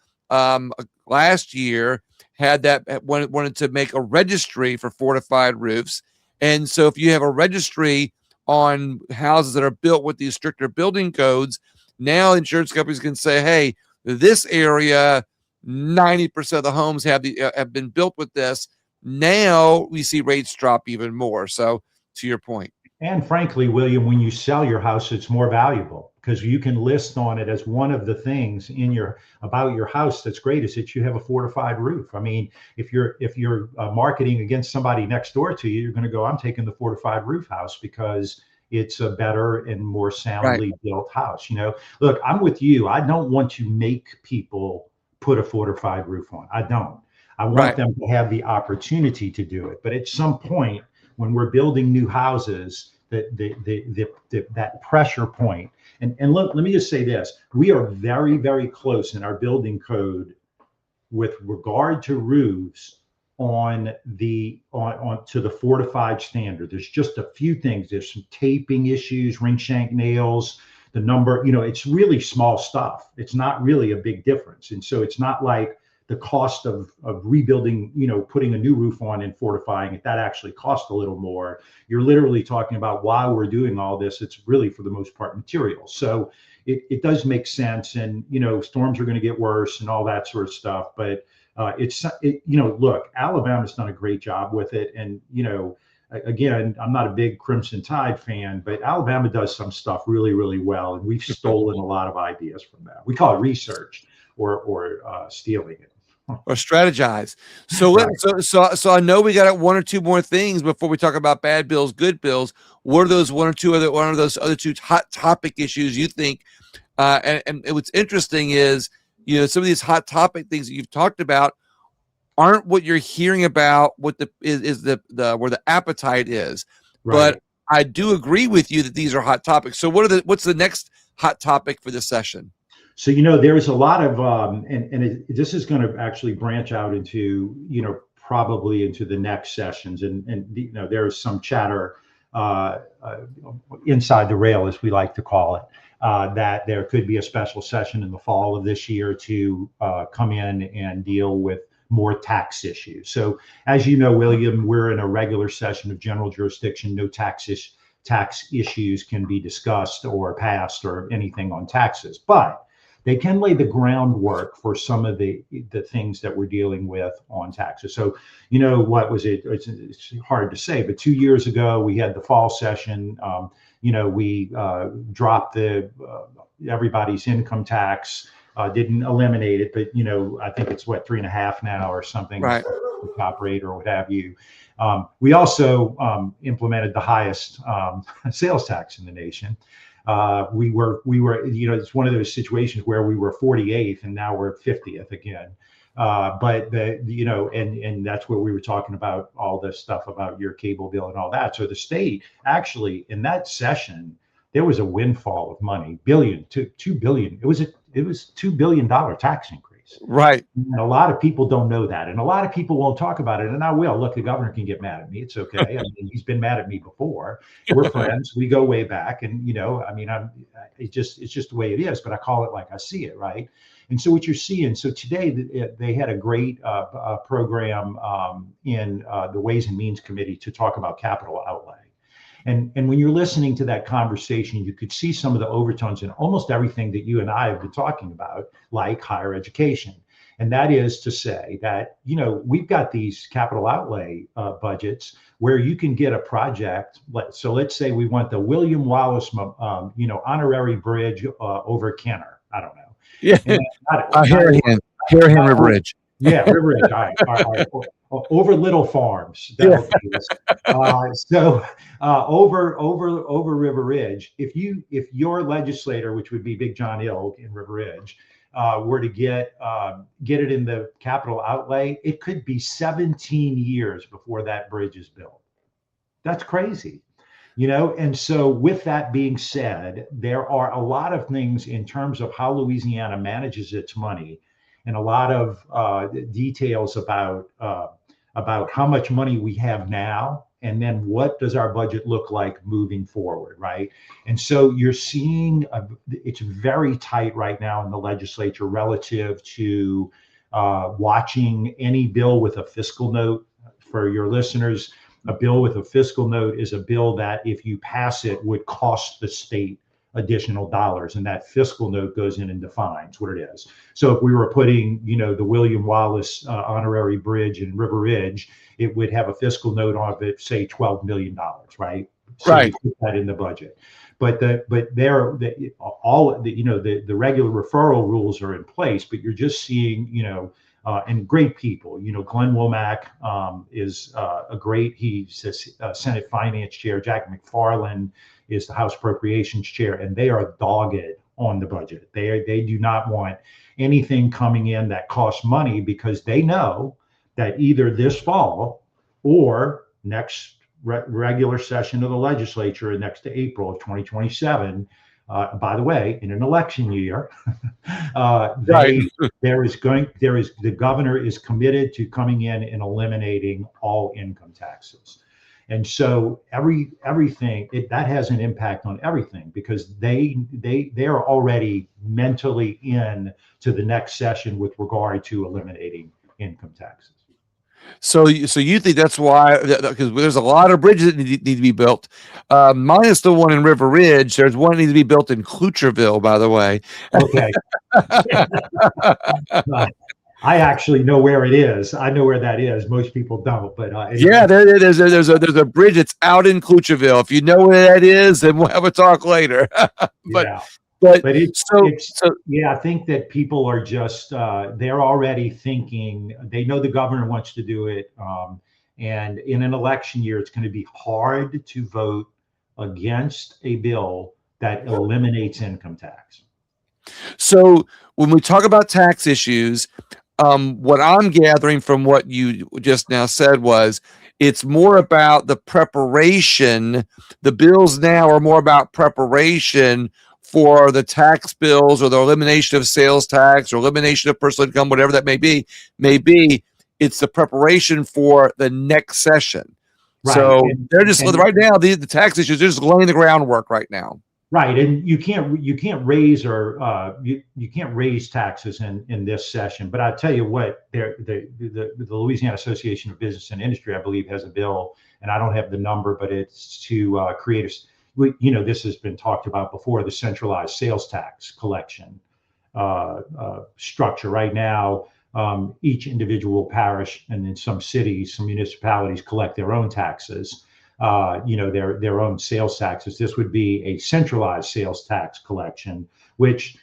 last year wanted to make a registry for fortified roofs. And so if you have a registry on houses that are built with these stricter building codes, now insurance companies can say, hey, this area, 90% of the homes have been built with this. Now we see rates drop even more. So to your point. And frankly, William, when you sell your house, it's more valuable because you can list on it as one of the things about your house that's great is that you have a fortified roof. I mean, if you're marketing against somebody next door to you, you're going to go, I'm taking the fortified roof house because it's a better and more soundly built house. Look, I'm with you. I don't want to make people put a fortified roof on. I don't. I want them to have the opportunity to do it. But at some point, when we're building new houses, that pressure point. And look, let me just say this: we are very, very close in our building code with regard to roofs on to the fortified standard. There's just a few things. There's some taping issues, ring shank nails, the number. It's really small stuff. It's not really a big difference, and so it's not like the cost of rebuilding, putting a new roof on and fortifying it, that actually costs a little more. You're literally talking about while we're doing all this, it's really for the most part material. So it does make sense. And, storms are going to get worse and all that sort of stuff. But look, Alabama's done a great job with it. And, again, I'm not a big Crimson Tide fan, but Alabama does some stuff really, really well. And we've stolen a lot of ideas from that. We call it research or stealing it. Or strategize. So so I know we got one or two more things before we talk about bad bills, good bills. What are those one of those other two hot topic issues you think? And what's interesting is, some of these hot topic things that you've talked about aren't what you're hearing about. What is the where the appetite is, but I do agree with you that these are hot topics. So what's the next hot topic for this session? So, there's a lot of, this is going to actually branch out into, probably into the next sessions. And there's some chatter inside the rail, as we like to call it, that there could be a special session in the fall of this year to come in and deal with more tax issues. So as you know, William, we're in a regular session of general jurisdiction. No tax issues can be discussed or passed or anything on taxes, but they can lay the groundwork for some of the things that we're dealing with on taxes. So, what was it? It's hard to say, but 2 years ago we had the fall session. We dropped everybody's income tax. Didn't eliminate it, but I think it's 3.5 now or something, right, the top rate or what have you. We also implemented the highest sales tax in the nation. We were, it's one of those situations where we were 48th and now we're 50th again. But and that's where we were talking about all this stuff about your cable bill and all that. So the state actually in that session, there was a windfall of money, $2 billion. It was $2 billion tax increase. Right. And a lot of people don't know that. And a lot of people won't talk about it. And I will. Look, the governor can get mad at me. It's okay. I mean, he's been mad at me before. We're friends. We go way back. And, it's just the way it is. But I call it like I see it, right? And so what you're seeing, so today they had a great program in the Ways and Means Committee to talk about capital outlay. And when you're listening to that conversation, you could see some of the overtones in almost everything that you and I have been talking about, like higher education. And that is to say that, we've got these capital outlay budgets where you can get a project. So let's say we want the William Wallace, honorary bridge over Kenner. I don't know. Yeah. Harahan River Bridge. Yeah, River Ridge. All right. Over Little Farms. Yeah. Over River Ridge. If your legislator, which would be Big John Ilg in River Ridge, were to get it in the capital outlay, it could be 17 years before that bridge is built. That's crazy. And so with that being said, there are a lot of things in terms of how Louisiana manages its money and a lot of details about how much money we have now, and then what does our budget look like moving forward, right? And so you're seeing it's very tight right now in the legislature relative to watching any bill with a fiscal note. For your listeners, a bill with a fiscal note is a bill that if you pass it would cost the state additional dollars, and that fiscal note goes in and defines what it is. So if we were putting, the William Wallace honorary bridge in River Ridge, it would have a fiscal note on it, say $12 million, right? So right. We put that in the budget. But the regular referral rules are in place, but you're just seeing, and great people. Glenn Womack is he's a Senate Finance Chair. Jack McFarland is the House Appropriations Chair, and they are dogged on the budget. They do not want anything coming in that costs money, because they know that either this fall or next regular session of the legislature, next to April of 2027, by the way, in an election year, the governor is committed to coming in and eliminating all income taxes. And so everything that has an impact on everything, because they are already mentally in to the next session with regard to eliminating income taxes. So you think that's why? Because there's a lot of bridges that need to be built, minus the one in River Ridge. There's one that needs to be built in Clucherville, by the way. Okay. I actually know where it is. I know where that is. Most people don't, but yeah, there's a bridge that's out in Clucherville. If you know where that is, then we'll have a talk later. But I think that people are just they're already thinking. They know the governor wants to do it, and in an election year, it's going to be hard to vote against a bill that eliminates income tax. So when we talk about tax issues, what I'm gathering from what you just now said was it's more about the preparation. The bills now are more about preparation for the tax bills or the elimination of sales tax or elimination of personal income, whatever that may be, It's the preparation for the next session. Right. So they're just And right now the tax issues are just laying the groundwork right now. right, and you can't raise you can't raise taxes in this session. But I tell you what, the Louisiana Association of Business and Industry, I believe, has a bill, and I don't have the number, but it's to create this has been talked about before, the centralized sales tax collection structure. Right now, each individual parish and in some cities, some municipalities collect their own taxes. Their own sales taxes. This would be a centralized sales tax collection, which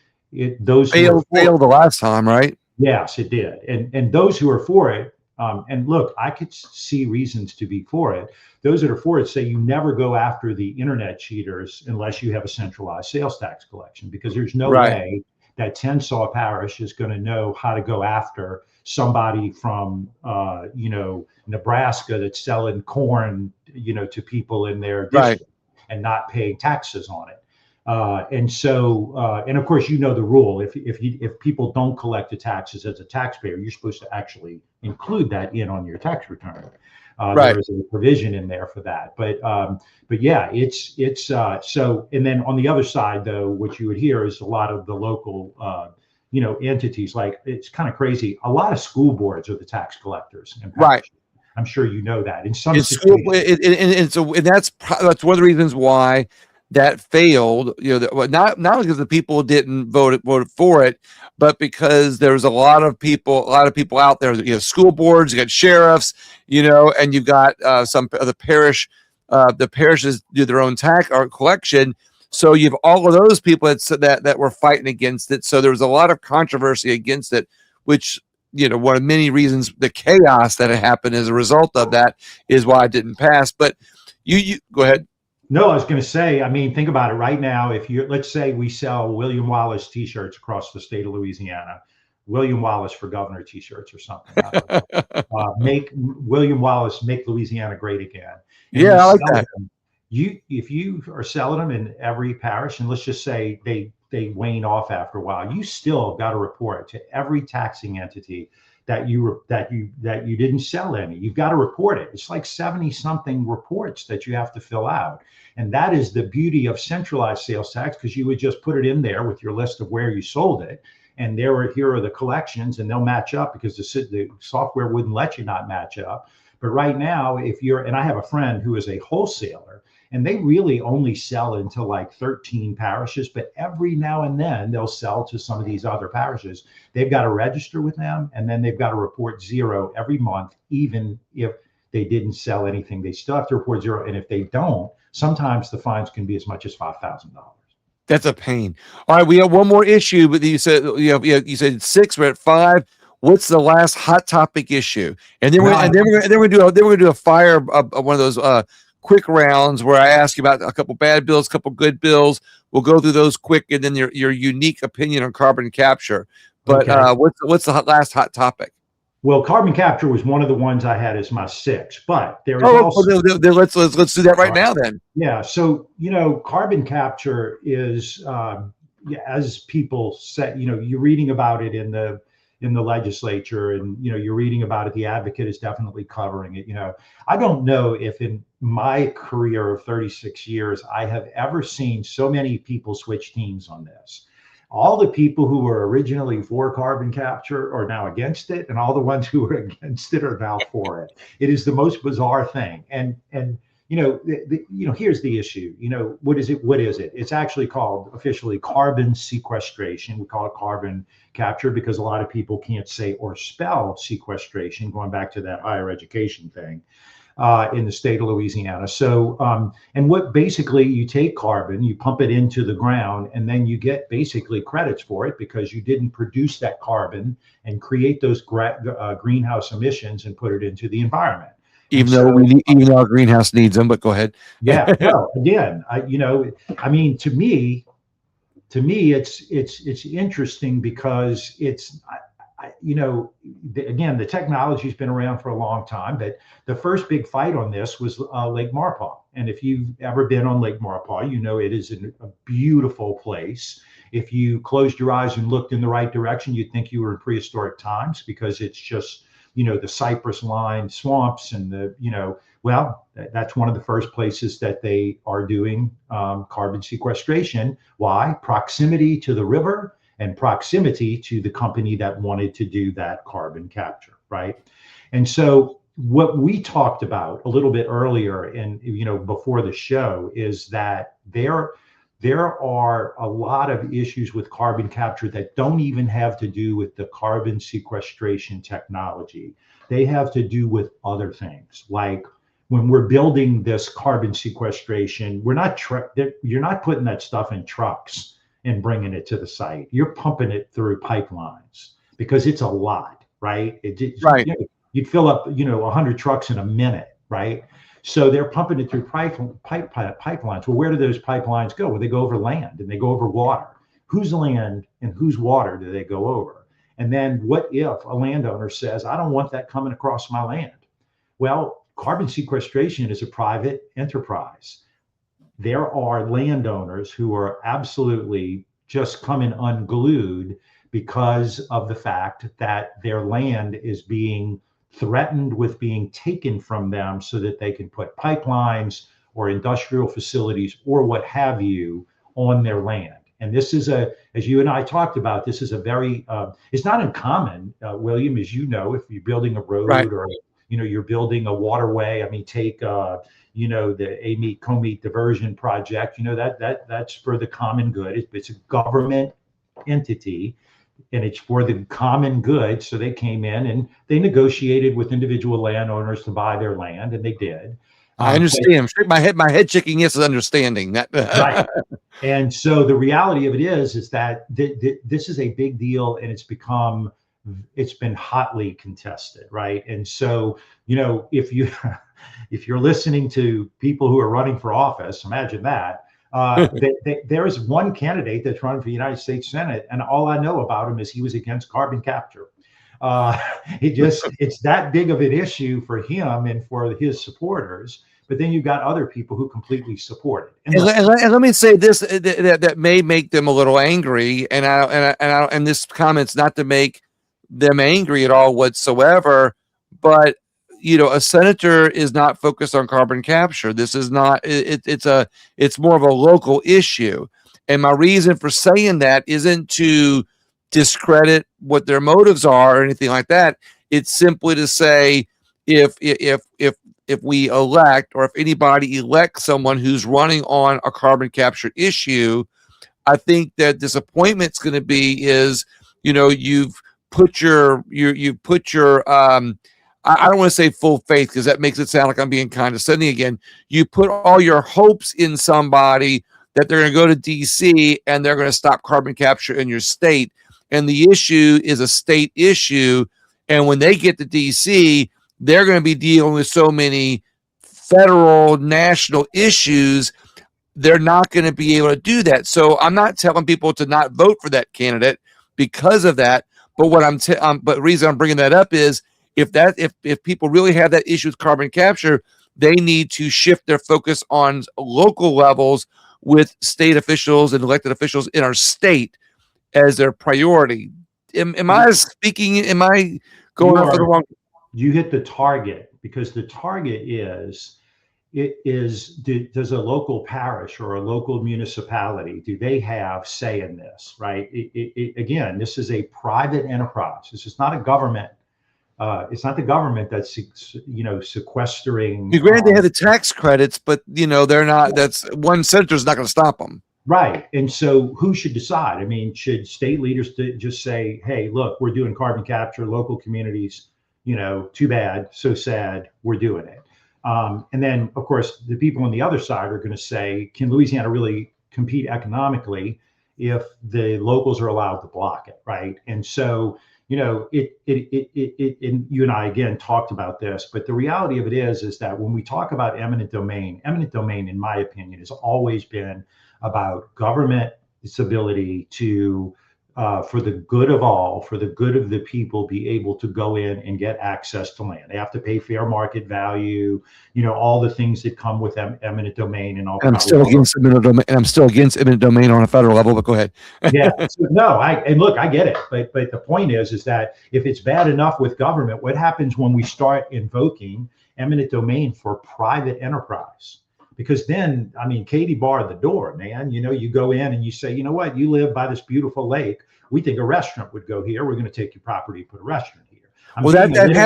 those who are Failed the last time, right? yes, it did, and those who are for it. And look, I could see reasons to be for it. Those that are for it say you never go after the internet cheaters unless you have a centralized sales tax collection, because there's no way that Tensaw Parish is going to know how to go after somebody from Nebraska that's selling corn to people in their district and not paying taxes on it. And of course, the rule. If people don't collect the taxes as a taxpayer, you're supposed to actually include that on your tax return. There is a provision in there for that. But yeah, it's so. And then on the other side, though, what you would hear is a lot of the local entities. Like, it's kind of crazy. A lot of school boards are the tax collectors in parishes. I'm sure you know that. In some situations, and that's one of the reasons why that failed. Not because the people didn't vote for it, but because there's a lot of people out there. School boards, you got sheriffs, and you've got some of the parishes do their own tax or collection. So you've all of those people that were fighting against it. So there was a lot of controversy against it, which one of many reasons, the chaos that had happened as a result of that, is why it didn't pass. But you go ahead. No, I was going to say, think about it right now. Let's say we sell William Wallace T-shirts across the state of Louisiana, William Wallace for governor T-shirts or something. Make William Wallace, make Louisiana great again. And I like that. If you are selling them in every parish, and let's just say they wane off after a while, you still got to report to every taxing entity that you didn't sell any. You've got to report it. It's like 70 something reports that you have to fill out. And that is the beauty of centralized sales tax, because you would just put it in there with your list of where you sold it. And here are the collections, and they'll match up, because the software wouldn't let you not match up. But right now, and I have a friend who is a wholesaler, and they really only sell into like 13 parishes, but every now and then they'll sell to some of these other parishes. They've got to register with them, and then they've got to report zero every month. Even if they didn't sell anything, they still have to report zero. And if they don't, sometimes the fines can be as much as $5,000. That's a pain. All right, we have one more issue, but you said you said 6. We're at 5. What's the last hot topic issue? And then we're gonna do a fire one of those quick rounds where I ask you about a couple bad bills, a couple good bills. We'll go through those quick, and then your unique opinion on carbon capture. But what's the last hot topic? Well, carbon capture was one of the ones I had as my 6, but there is also. Let's do that right now then. Yeah. So carbon capture is, as people say, you're reading about it in the legislature, and you're reading about it. The Advocate is definitely covering it. I don't know if in my career of 36 years I have ever seen so many people switch teams on this. All the people who were originally for carbon capture are now against it, and all the ones who were against it are now for it. It is the most bizarre thing. And here's the issue. What is it? It's actually called officially carbon sequestration. We call it carbon capture because a lot of people can't say or spell sequestration, going back to that higher education thing. In the state of Louisiana. So, and what basically, you take carbon, you pump it into the ground, and then you get basically credits for it because you didn't produce that carbon and create those greenhouse emissions and put it into the environment. Even though our greenhouse needs them, but go ahead. Yeah. Well, again, to me, it's interesting because again, the technology's been around for a long time, but the first big fight on this was Lake Maurepas. And if you've ever been on Lake Maurepas, it is a beautiful place. If you closed your eyes and looked in the right direction, you'd think you were in prehistoric times, because it's just, the cypress lined swamps and that's one of the first places that they are doing carbon sequestration. Why? Proximity to the river and proximity to the company that wanted to do that carbon capture, right? And so what we talked about a little bit earlier and before the show is that there are a lot of issues with carbon capture that don't even have to do with the carbon sequestration technology. They have to do with other things. Like when we're building this carbon sequestration, you're not putting that stuff in trucks and bringing it to the site. You're pumping it through pipelines because it's a lot, right? Right. You'd fill up, 100 trucks in a minute, right? So they're pumping it through pipelines. Well, where do those pipelines go? Well, they go over land and they go over water. Whose land and whose water do they go over? And then what if a landowner says, I don't want that coming across my land? Well, carbon sequestration is a private enterprise. There are landowners who are absolutely just coming unglued because of the fact that their land is being threatened with being taken from them so that they can put pipelines or industrial facilities or what have you on their land. And this is as you and I talked about, this is a very, it's not uncommon, William, as you know, if you're building a road Right. or, you're building a waterway. I mean, take, the Amite Comite diversion project, that's for the common good. It's a government entity and it's for the common good. So they came in and they negotiated with individual landowners to buy their land, and they did. I understand. My head shaking. Yes, is understanding that. Right. And so the reality of it is that this is a big deal, and it's been hotly contested, right? And so if you're listening to people who are running for office, imagine that. There is one candidate that's running for the United States Senate, and all I know about him is he was against carbon capture. It's that big of an issue for him and for his supporters. But then you've got other people who completely support it. And let me say this that may make them a little angry, and this comment's not to make them angry at all whatsoever, but a senator is not focused on carbon capture. This is not it's more of a local issue. And my reason for saying that isn't to discredit what their motives are or anything like that. It's simply to say if we elect, or if anybody elects someone who's running on a carbon capture issue, I think that disappointment's going to be is, you've put your I don't want to say full faith because that makes it sound like I'm being condescending again. You put all your hopes in somebody that they're going to go to DC and they're going to stop carbon capture in your state. And the issue is a state issue. And when they get to DC, they're going to be dealing with so many federal, national issues. They're not going to be able to do that. So I'm not telling people to not vote for that candidate because of that. But what but the reason I'm bringing that up is if people really have that issue with carbon capture, they need to shift their focus on local levels with state officials and elected officials in our state as their priority. Am I speaking? Am I going off the wrong? You hit the target, because the target is does a local parish or a local municipality, do they have say in this, right? Again, this is a private enterprise. This is not a government. It's not the government that's sequestering. Granted, they have the tax credits, but they're not. That's one senator's not going to stop them. Right. And so who should decide? I mean, should state leaders just say, hey, look, we're doing carbon capture, local communities, too bad, so sad, we're doing it. And then, of course, the people on the other side are going to say, can Louisiana really compete economically if the locals are allowed to block it, right? And so, you and I, again, talked about this, but the reality of it is that when we talk about eminent domain, in my opinion, has always been about government's ability to for the good of all, for the good of the people, be able to go in and get access to land. They have to pay fair market value, all the things that come with eminent domain, and I'll And I'm probably still against eminent domain. And I'm still against eminent domain on a federal level. But go ahead. yeah. So, no, and look, I get it, but the point is that if it's bad enough with government, what happens when we start invoking eminent domain for private enterprise? Because then, I mean, Katie barred the door, man. You go in and you say, you know what, you live by this beautiful lake. We think a restaurant would go here. We're going to take your property and put a restaurant here. Well, that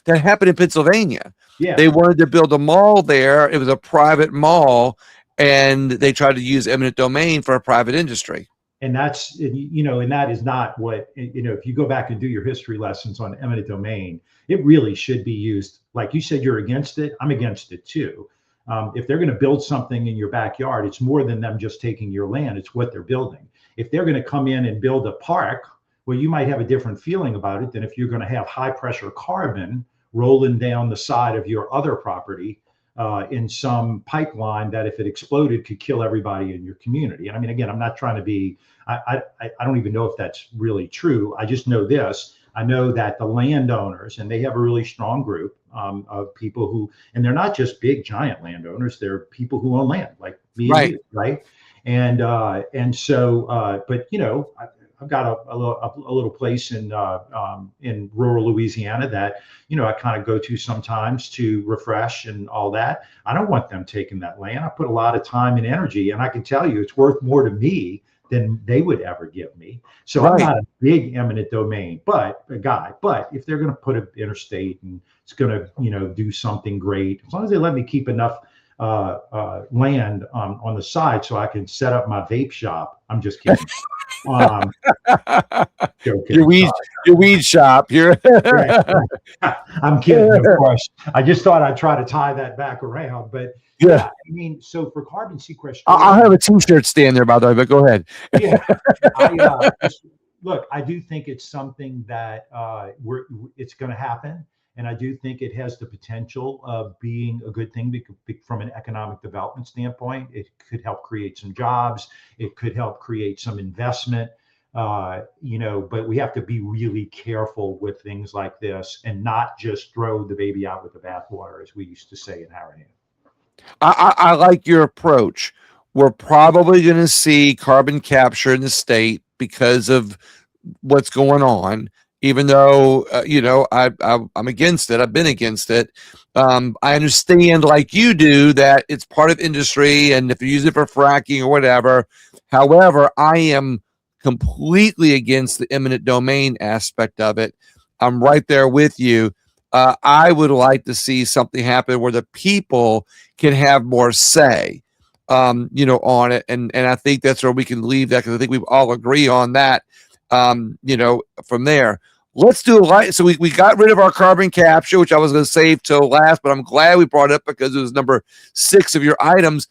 happened in Pennsylvania. Yeah. They wanted to build a mall there. It was a private mall, and they tried to use eminent domain for a private industry. And that's, and that is not what, if you go back and do your history lessons on eminent domain, it really should be used. Like you said, you're against it. I'm against it too. If they're going to build something in your backyard, it's more than them just taking your land. It's what they're building. If they're going to come in and build a park, well, you might have a different feeling about it than if you're going to have high pressure carbon rolling down the side of your other property in some pipeline that, if it exploded, could kill everybody in your community. And I mean, again, I'm not trying to be, I don't even know if that's really true. I just know this. I know that the landowners, and they have a really strong group of people who, and they're not just big giant landowners, they're people who own land, like me and you, right? And so, but I've got a little place in rural Louisiana that I kind of go to sometimes to refresh and all that. I don't want them taking that land. I put a lot of time and energy, and I can tell you it's worth more to me than they would ever give me. So I'm not a big eminent domain, but if they're going to put an interstate and it's going to do something great, as long as they let me keep enough land on the side so I can set up my vape shop. I'm just kidding. Your weed shop. I'm kidding, of course. I just thought I'd try to tie that back around, but yeah, I mean, so for carbon sequestration, I'll have a T-shirt stand there, by the way. But go ahead. Yeah, look, I do think it's something that it's going to happen. And I do think it has the potential of being a good thing from an economic development standpoint. It could help create some jobs. It could help create some investment. But we have to be really careful with things like this and not just throw the baby out with the bathwater, as we used to say in Harahan. I like your approach. We're probably going to see carbon capture in the state because of what's going on. Even though, I'm against it. I've been against it. I understand, like you do, that it's part of industry, and if you use it for fracking or whatever. However, I am completely against the eminent domain aspect of it. I'm right there with you. I would like to see something happen where the people can have more say, on it. And I think that's where we can leave that, because I think we all agree on that. From there, let's do a light. So we got rid of our carbon capture, which I was going to save till last, but I'm glad we brought it up because it was number 6 of your items.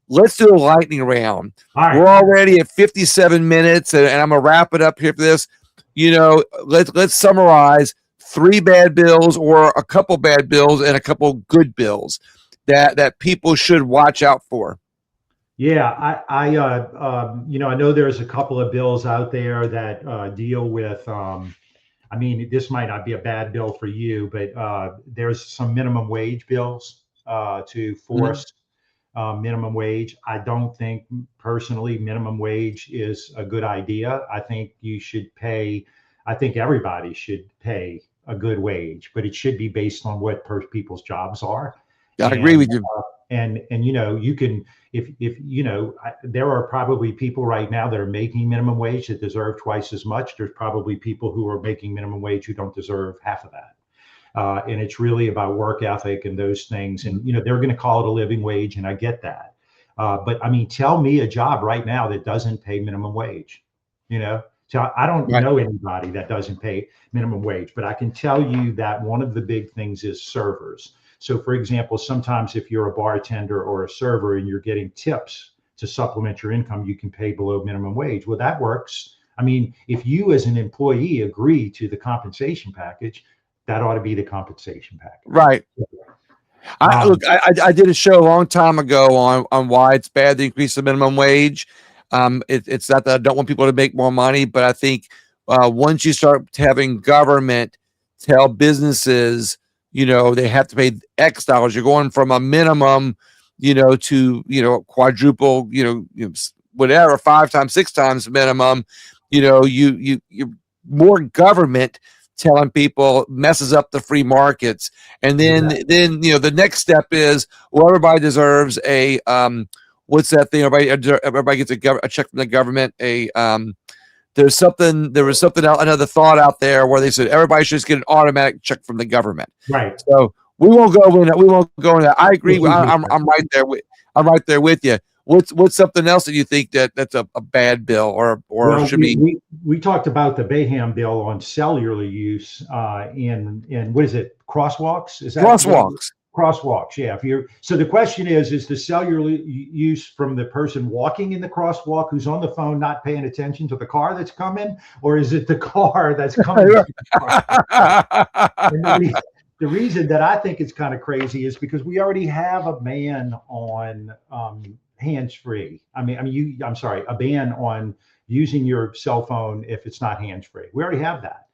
Let's do a lightning round. Right. We're already at 57 minutes, and I'm gonna wrap it up here for this. Let's summarize 3 bad bills, or a couple bad bills and a couple good bills that people should watch out for. Yeah, I know there's a couple of bills out there that deal with. I mean, this might not be a bad bill for you, but there's some minimum wage bills to force minimum wage. I don't think personally minimum wage is a good idea. I think I think everybody should pay a good wage, but it should be based on what people's jobs are. I agree with you. And you can, if there are probably people right now that are making minimum wage that deserve twice as much. There's probably people who are making minimum wage who don't deserve half of that. And it's really about work ethic and those things. And they're going to call it a living wage, and I get that. But I mean, tell me a job right now that doesn't pay minimum wage. So I don't know anybody that doesn't pay minimum wage, but I can tell you that one of the big things is servers. So for example, sometimes if you're a bartender or a server and you're getting tips to supplement your income, you can pay below minimum wage. Well, that works. I mean, if you as an employee agree to the compensation package, that ought to be the compensation package. Right. I did a show a long time ago on why it's bad to increase the minimum wage. It's not that I don't want people to make more money, but I think once you start having government tell businesses, they have to pay X dollars, you're going from a minimum, to quadruple, whatever, 5 times, 6 times minimum. You more government telling people messes up the free markets, and then the next step is, well, everybody deserves a what's that thing? Everybody gets a check from the government. There was something out, another thought out there where they said everybody should just get an automatic check from the government. Right. So we won't go in that. We won't go in that. I agree. I'm right there with. I'm right there with you. What's something else that you think that's a bad bill or Well, should be? we talked about the Bayham bill on cellular use in what is it, crosswalks? Is that Crosswalks? crosswalks? Yeah. So the question is the cellular use from the person walking in the crosswalk who's on the phone not paying attention to the car that's coming, or is it the car that's coming? To the car? The reason that I think it's kind of crazy is because we already have a ban on hands-free. I'm sorry, a ban on using your cell phone if it's not hands-free. We already have that.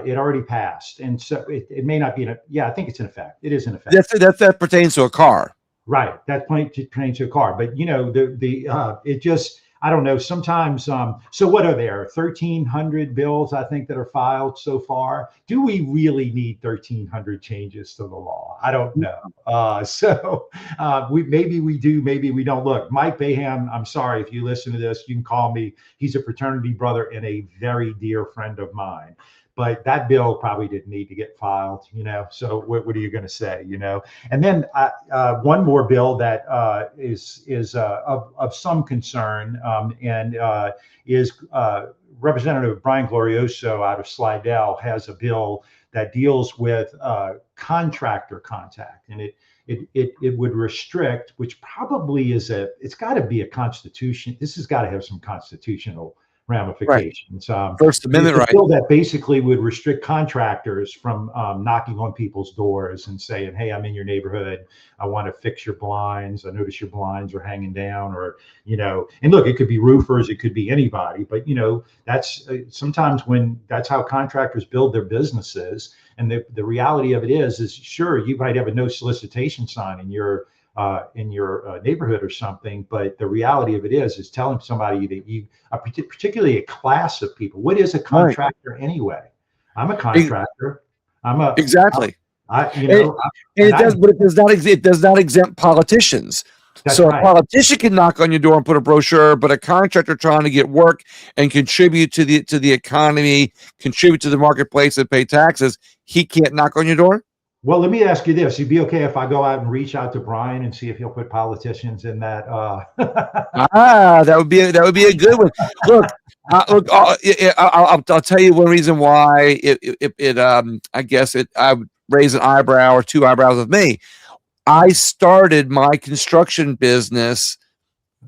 It already passed, and so it may not be I think it's in effect. It is in effect. That pertains to a car, right? That pertains to a car, but it just, I don't know. Sometimes, so what are there? 1,300 bills, I think, that are filed so far. Do we really need 1,300 changes to the law? I don't know. Maybe we do, maybe we don't. Look, Mike Bayham, I'm sorry if you listen to this, you can call me. He's a fraternity brother and a very dear friend of mine. But that bill probably didn't need to get filed, So what are you going to say, And then one more bill that is of some concern, and is Representative Brian Glorioso out of Slidell has a bill that deals with contractor contact, and it would restrict, which probably it's got to be a constitution. This has got to have some constitutional ramifications. Right. First Amendment right. Bill that basically would restrict contractors from knocking on people's doors and saying, "Hey, I'm in your neighborhood. I want to fix your blinds. I notice your blinds are hanging down," or And look, it could be roofers, it could be anybody, but that's sometimes when that's how contractors build their businesses. And the reality of it is sure, you might have a no solicitation sign in your neighborhood or something, but the reality of it is telling somebody that particularly a class of people. What is a contractor anyway? I'm a contractor. Exactly. It does not exempt politicians. So a politician can knock on your door and put a brochure, but a contractor trying to get work and contribute to the economy, contribute to the marketplace, and pay taxes, he can't knock on your door. Well, let me ask you this: you'd be okay if I go out and reach out to Brian and see if he'll put politicians in that? That would be a good one. Look, I'll tell you one reason why I guess I would raise an eyebrow or two eyebrows with me. I started my construction business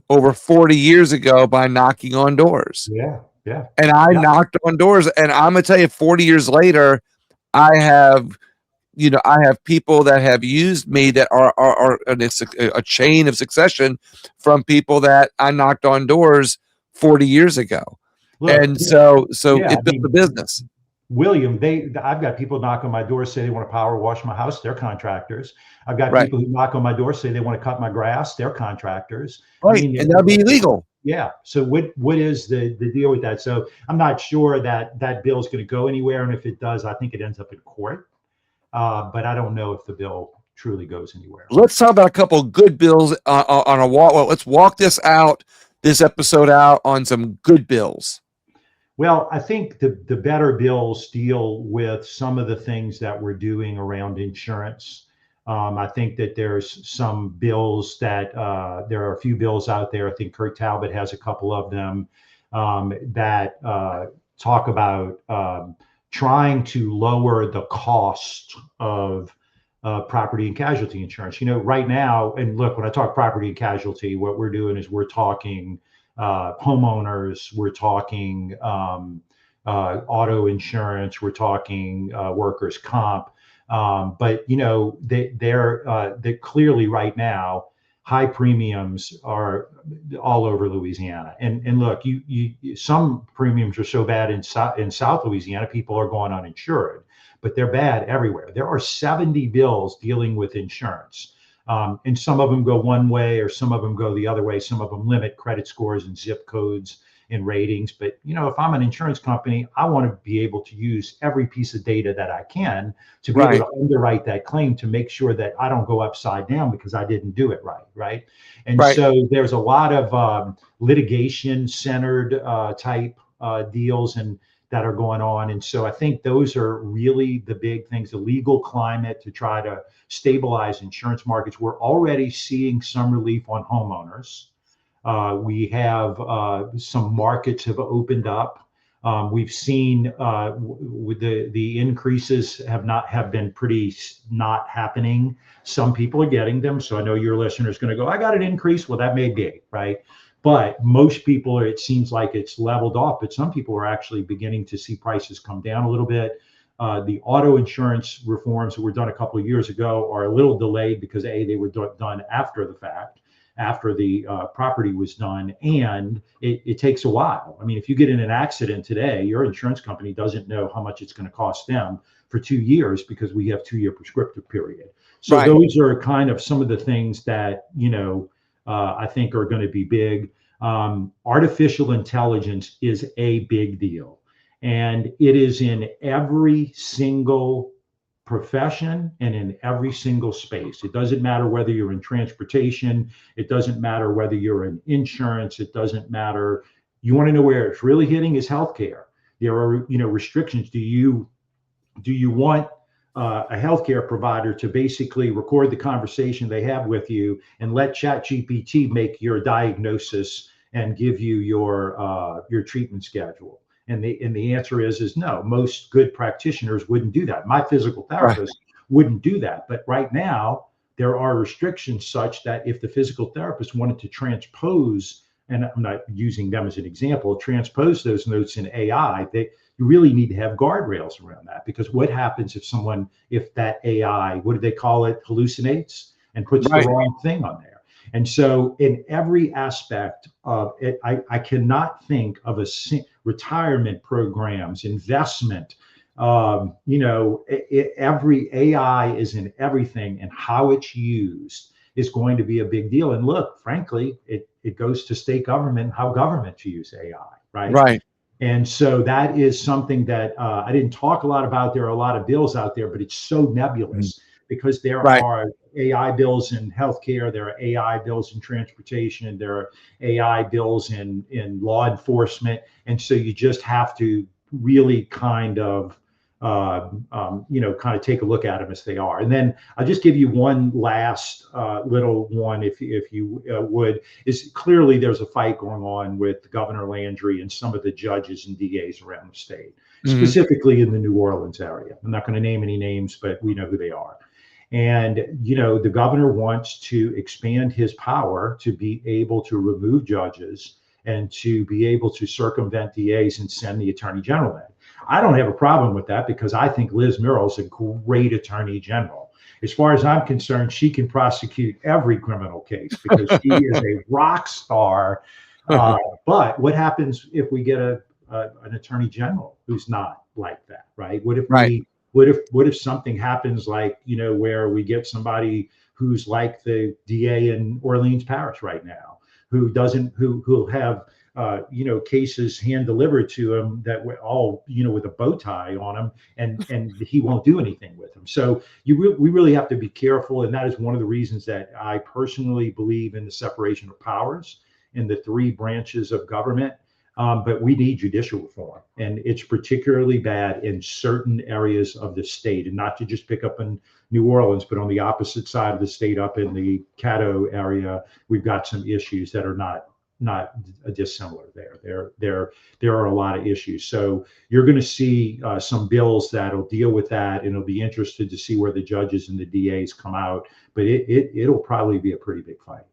over 40 years ago by knocking on doors. Yeah. And I knocked on doors, and I'm gonna tell you, 40 years later, I have people that have used me that are a chain of succession from people that I knocked on doors 40 years ago. Look, and so it built the business. William, I've got people knock on my door, say they want to power wash my house. They're contractors. I've got people who knock on my door, say they want to cut my grass. They're contractors. Right. And that'd be illegal. Yeah. So what is the deal with that? So I'm not sure that bill is going to go anywhere. And if it does, I think it ends up in court. But I don't know if the bill truly goes anywhere. Let's talk about a couple of good bills on a walk. Well, let's walk this episode out on some good bills. Well, I think the better bills deal with some of the things that we're doing around insurance. I think that there's some bills that there are a few bills out there. I think Kurt Talbot has a couple of them that talk about trying to lower the cost of property and casualty insurance. Right now, and look, when I talk property and casualty, what we're doing is we're talking homeowners, we're talking auto insurance, we're talking workers' comp. But they're clearly right now high premiums are all over Louisiana. And look, some premiums are so bad in South Louisiana, people are going uninsured, but they're bad everywhere. There are 70 bills dealing with insurance. And some of them go one way, or some of them go the other way. Some of them limit credit scores and zip codes and ratings. But if I'm an insurance company, I want to be able to use every piece of data that I can to be able to underwrite that claim, to make sure that I don't go upside down because I didn't do it right. And so there's a lot of litigation centered type deals and that are going on. And so I think those are really the big things, the legal climate to try to stabilize insurance markets. We're already seeing some relief on homeowners. We have some markets have opened up. We've seen with the increases have been pretty not happening. Some people are getting them. So I know your listener is going to go, I got an increase. Well, that may be, right? But most people, it seems like it's leveled off, but some people are actually beginning to see prices come down a little bit. The auto insurance reforms that were done a couple of years ago are a little delayed because they were done after the fact, after the property was done, and it takes a while. I mean, if you get in an accident today, your insurance company doesn't know how much it's going to cost them for 2 years because we have 2-year prescriptive period. So those are kind of some of the things that, I think are going to be big. Artificial intelligence is a big deal, and it is in every single profession and in every single space. It doesn't matter whether you're in transportation. It doesn't matter whether you're in insurance. It doesn't matter. You want to know where it's really hitting is healthcare. There are, restrictions. Do you want a healthcare provider to basically record the conversation they have with you and let ChatGPT make your diagnosis and give you your treatment schedule? And the answer is no. Most good practitioners wouldn't do that. My physical therapist wouldn't do that. But right now, there are restrictions such that if the physical therapist wanted to transpose, and I'm not using them as an example, transpose those notes in AI, you really need to have guardrails around that. Because what happens if that AI, what do they call it, hallucinates and puts the wrong thing on there? And so in every aspect of it, I cannot think of retirement programs, investment, every AI is in everything, and how it's used is going to be a big deal. And look, frankly, it goes to state government, how governments use AI, right? And so that is something that I didn't talk a lot about. There are a lot of bills out there, but it's so nebulous because there are AI bills in healthcare, there are AI bills in transportation, there are AI bills in law enforcement. And so you just have to really kind of take a look at them as they are. And then I'll just give you one last little one, if you would, is clearly there's a fight going on with Governor Landry and some of the judges and DAs around the state, specifically in the New Orleans area. I'm not going to name any names, but we know who they are. And, the governor wants to expand his power to be able to remove judges and to be able to circumvent DAs and send the attorney general in. I don't have a problem with that because I think Liz Murrow is a great attorney general. As far as I'm concerned, she can prosecute every criminal case because she is a rock star. But what happens if we get an attorney general who's not like that, right? What if something happens like, where we get somebody who's like the DA in Orleans Parish right now, who'll have cases hand delivered to him that were all, with a bow tie on them, and he won't do anything with them. So we really have to be careful. And that is one of the reasons that I personally believe in the separation of powers in the 3 branches of government. But we need judicial reform, and it's particularly bad in certain areas of the state, and not to just pick up in New Orleans, but on the opposite side of the state, up in the Caddo area, we've got some issues that are not dissimilar there. There are a lot of issues. So you're going to see some bills that'll deal with that, and it'll be interested to see where the judges and the DAs come out. But it'll probably be a pretty big fight.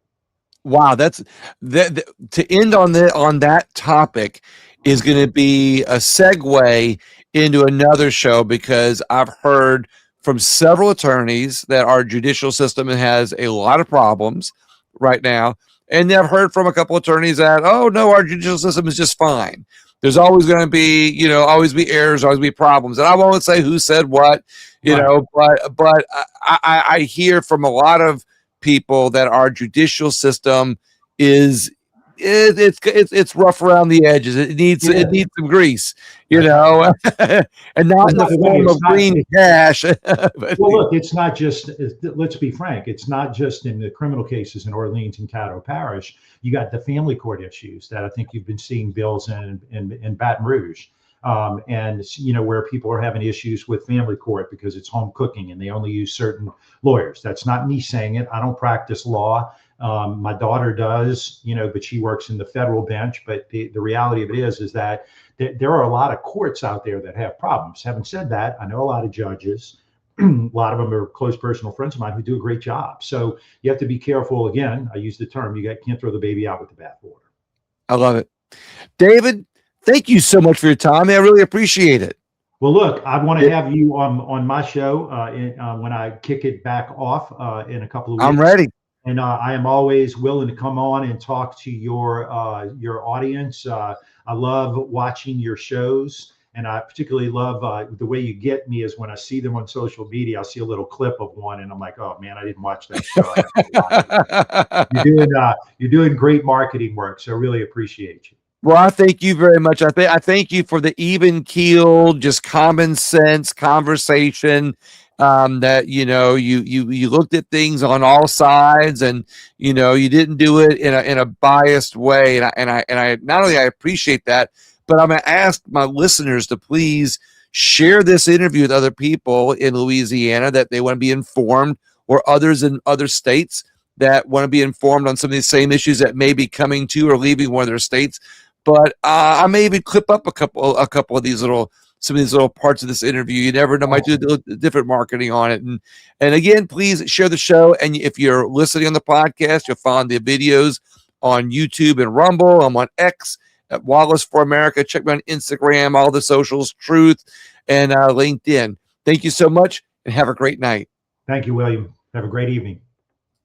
Wow, that's to end on that topic is going to be a segue into another show, because I've heard from several attorneys that our judicial system has a lot of problems. right now. And I've heard from a couple attorneys that, oh no, our judicial system is just fine. There's always going to be, always be errors, always be problems. And I won't say who said what, Right. but I hear from a lot of people that our judicial system is it's rough around the edges. It needs some grease, That's right. and not in Well, by the the way, form of green cash. But well, look, it's not just, let's be frank, it's not just in the criminal cases in Orleans and Caddo Parish. You got the family court issues that I think you've been seeing bills in Baton Rouge. And where people are having issues with family court because it's home cooking and they only use certain lawyers. That's not me saying it. I don't practice law. My daughter does, but she works in the federal bench. But the reality of it is that there are a lot of courts out there that have problems. Having said that, I know a lot of judges. A lot of them are close personal friends of mine who do a great job. So you have to be careful. Again, I use the term, can't throw the baby out with the bathwater. I love it. David, thank you so much for your time. I really appreciate it. Well, look, I want to have you on my show when I kick it back off in a couple of weeks. I'm ready. And I am always willing to come on and talk to your audience. I love watching your shows, and I particularly love the way you get me is when I see them on social media. I'll see a little clip of one, and I'm like, oh man, I didn't watch that show. You're doing great marketing work, so I really appreciate you. Well, I thank you very much. I thank you for the even keeled, just common sense conversation. That you looked at things on all sides, and you didn't do it in a biased way. And I not only I appreciate that, but I'm going to ask my listeners to please share this interview with other people in Louisiana that they want to be informed, or others in other states that want to be informed on some of these same issues that may be coming to or leaving one of their states. But I may even clip up a couple of these some of these little parts of this interview. You never know, might do different marketing on it. And again, please share the show. And if you're listening on the podcast, you'll find the videos on YouTube and Rumble. I'm on X at Wallace for America. Check me on Instagram, all the socials, Truth, and LinkedIn. Thank you so much, and have a great night. Thank you, William. Have a great evening.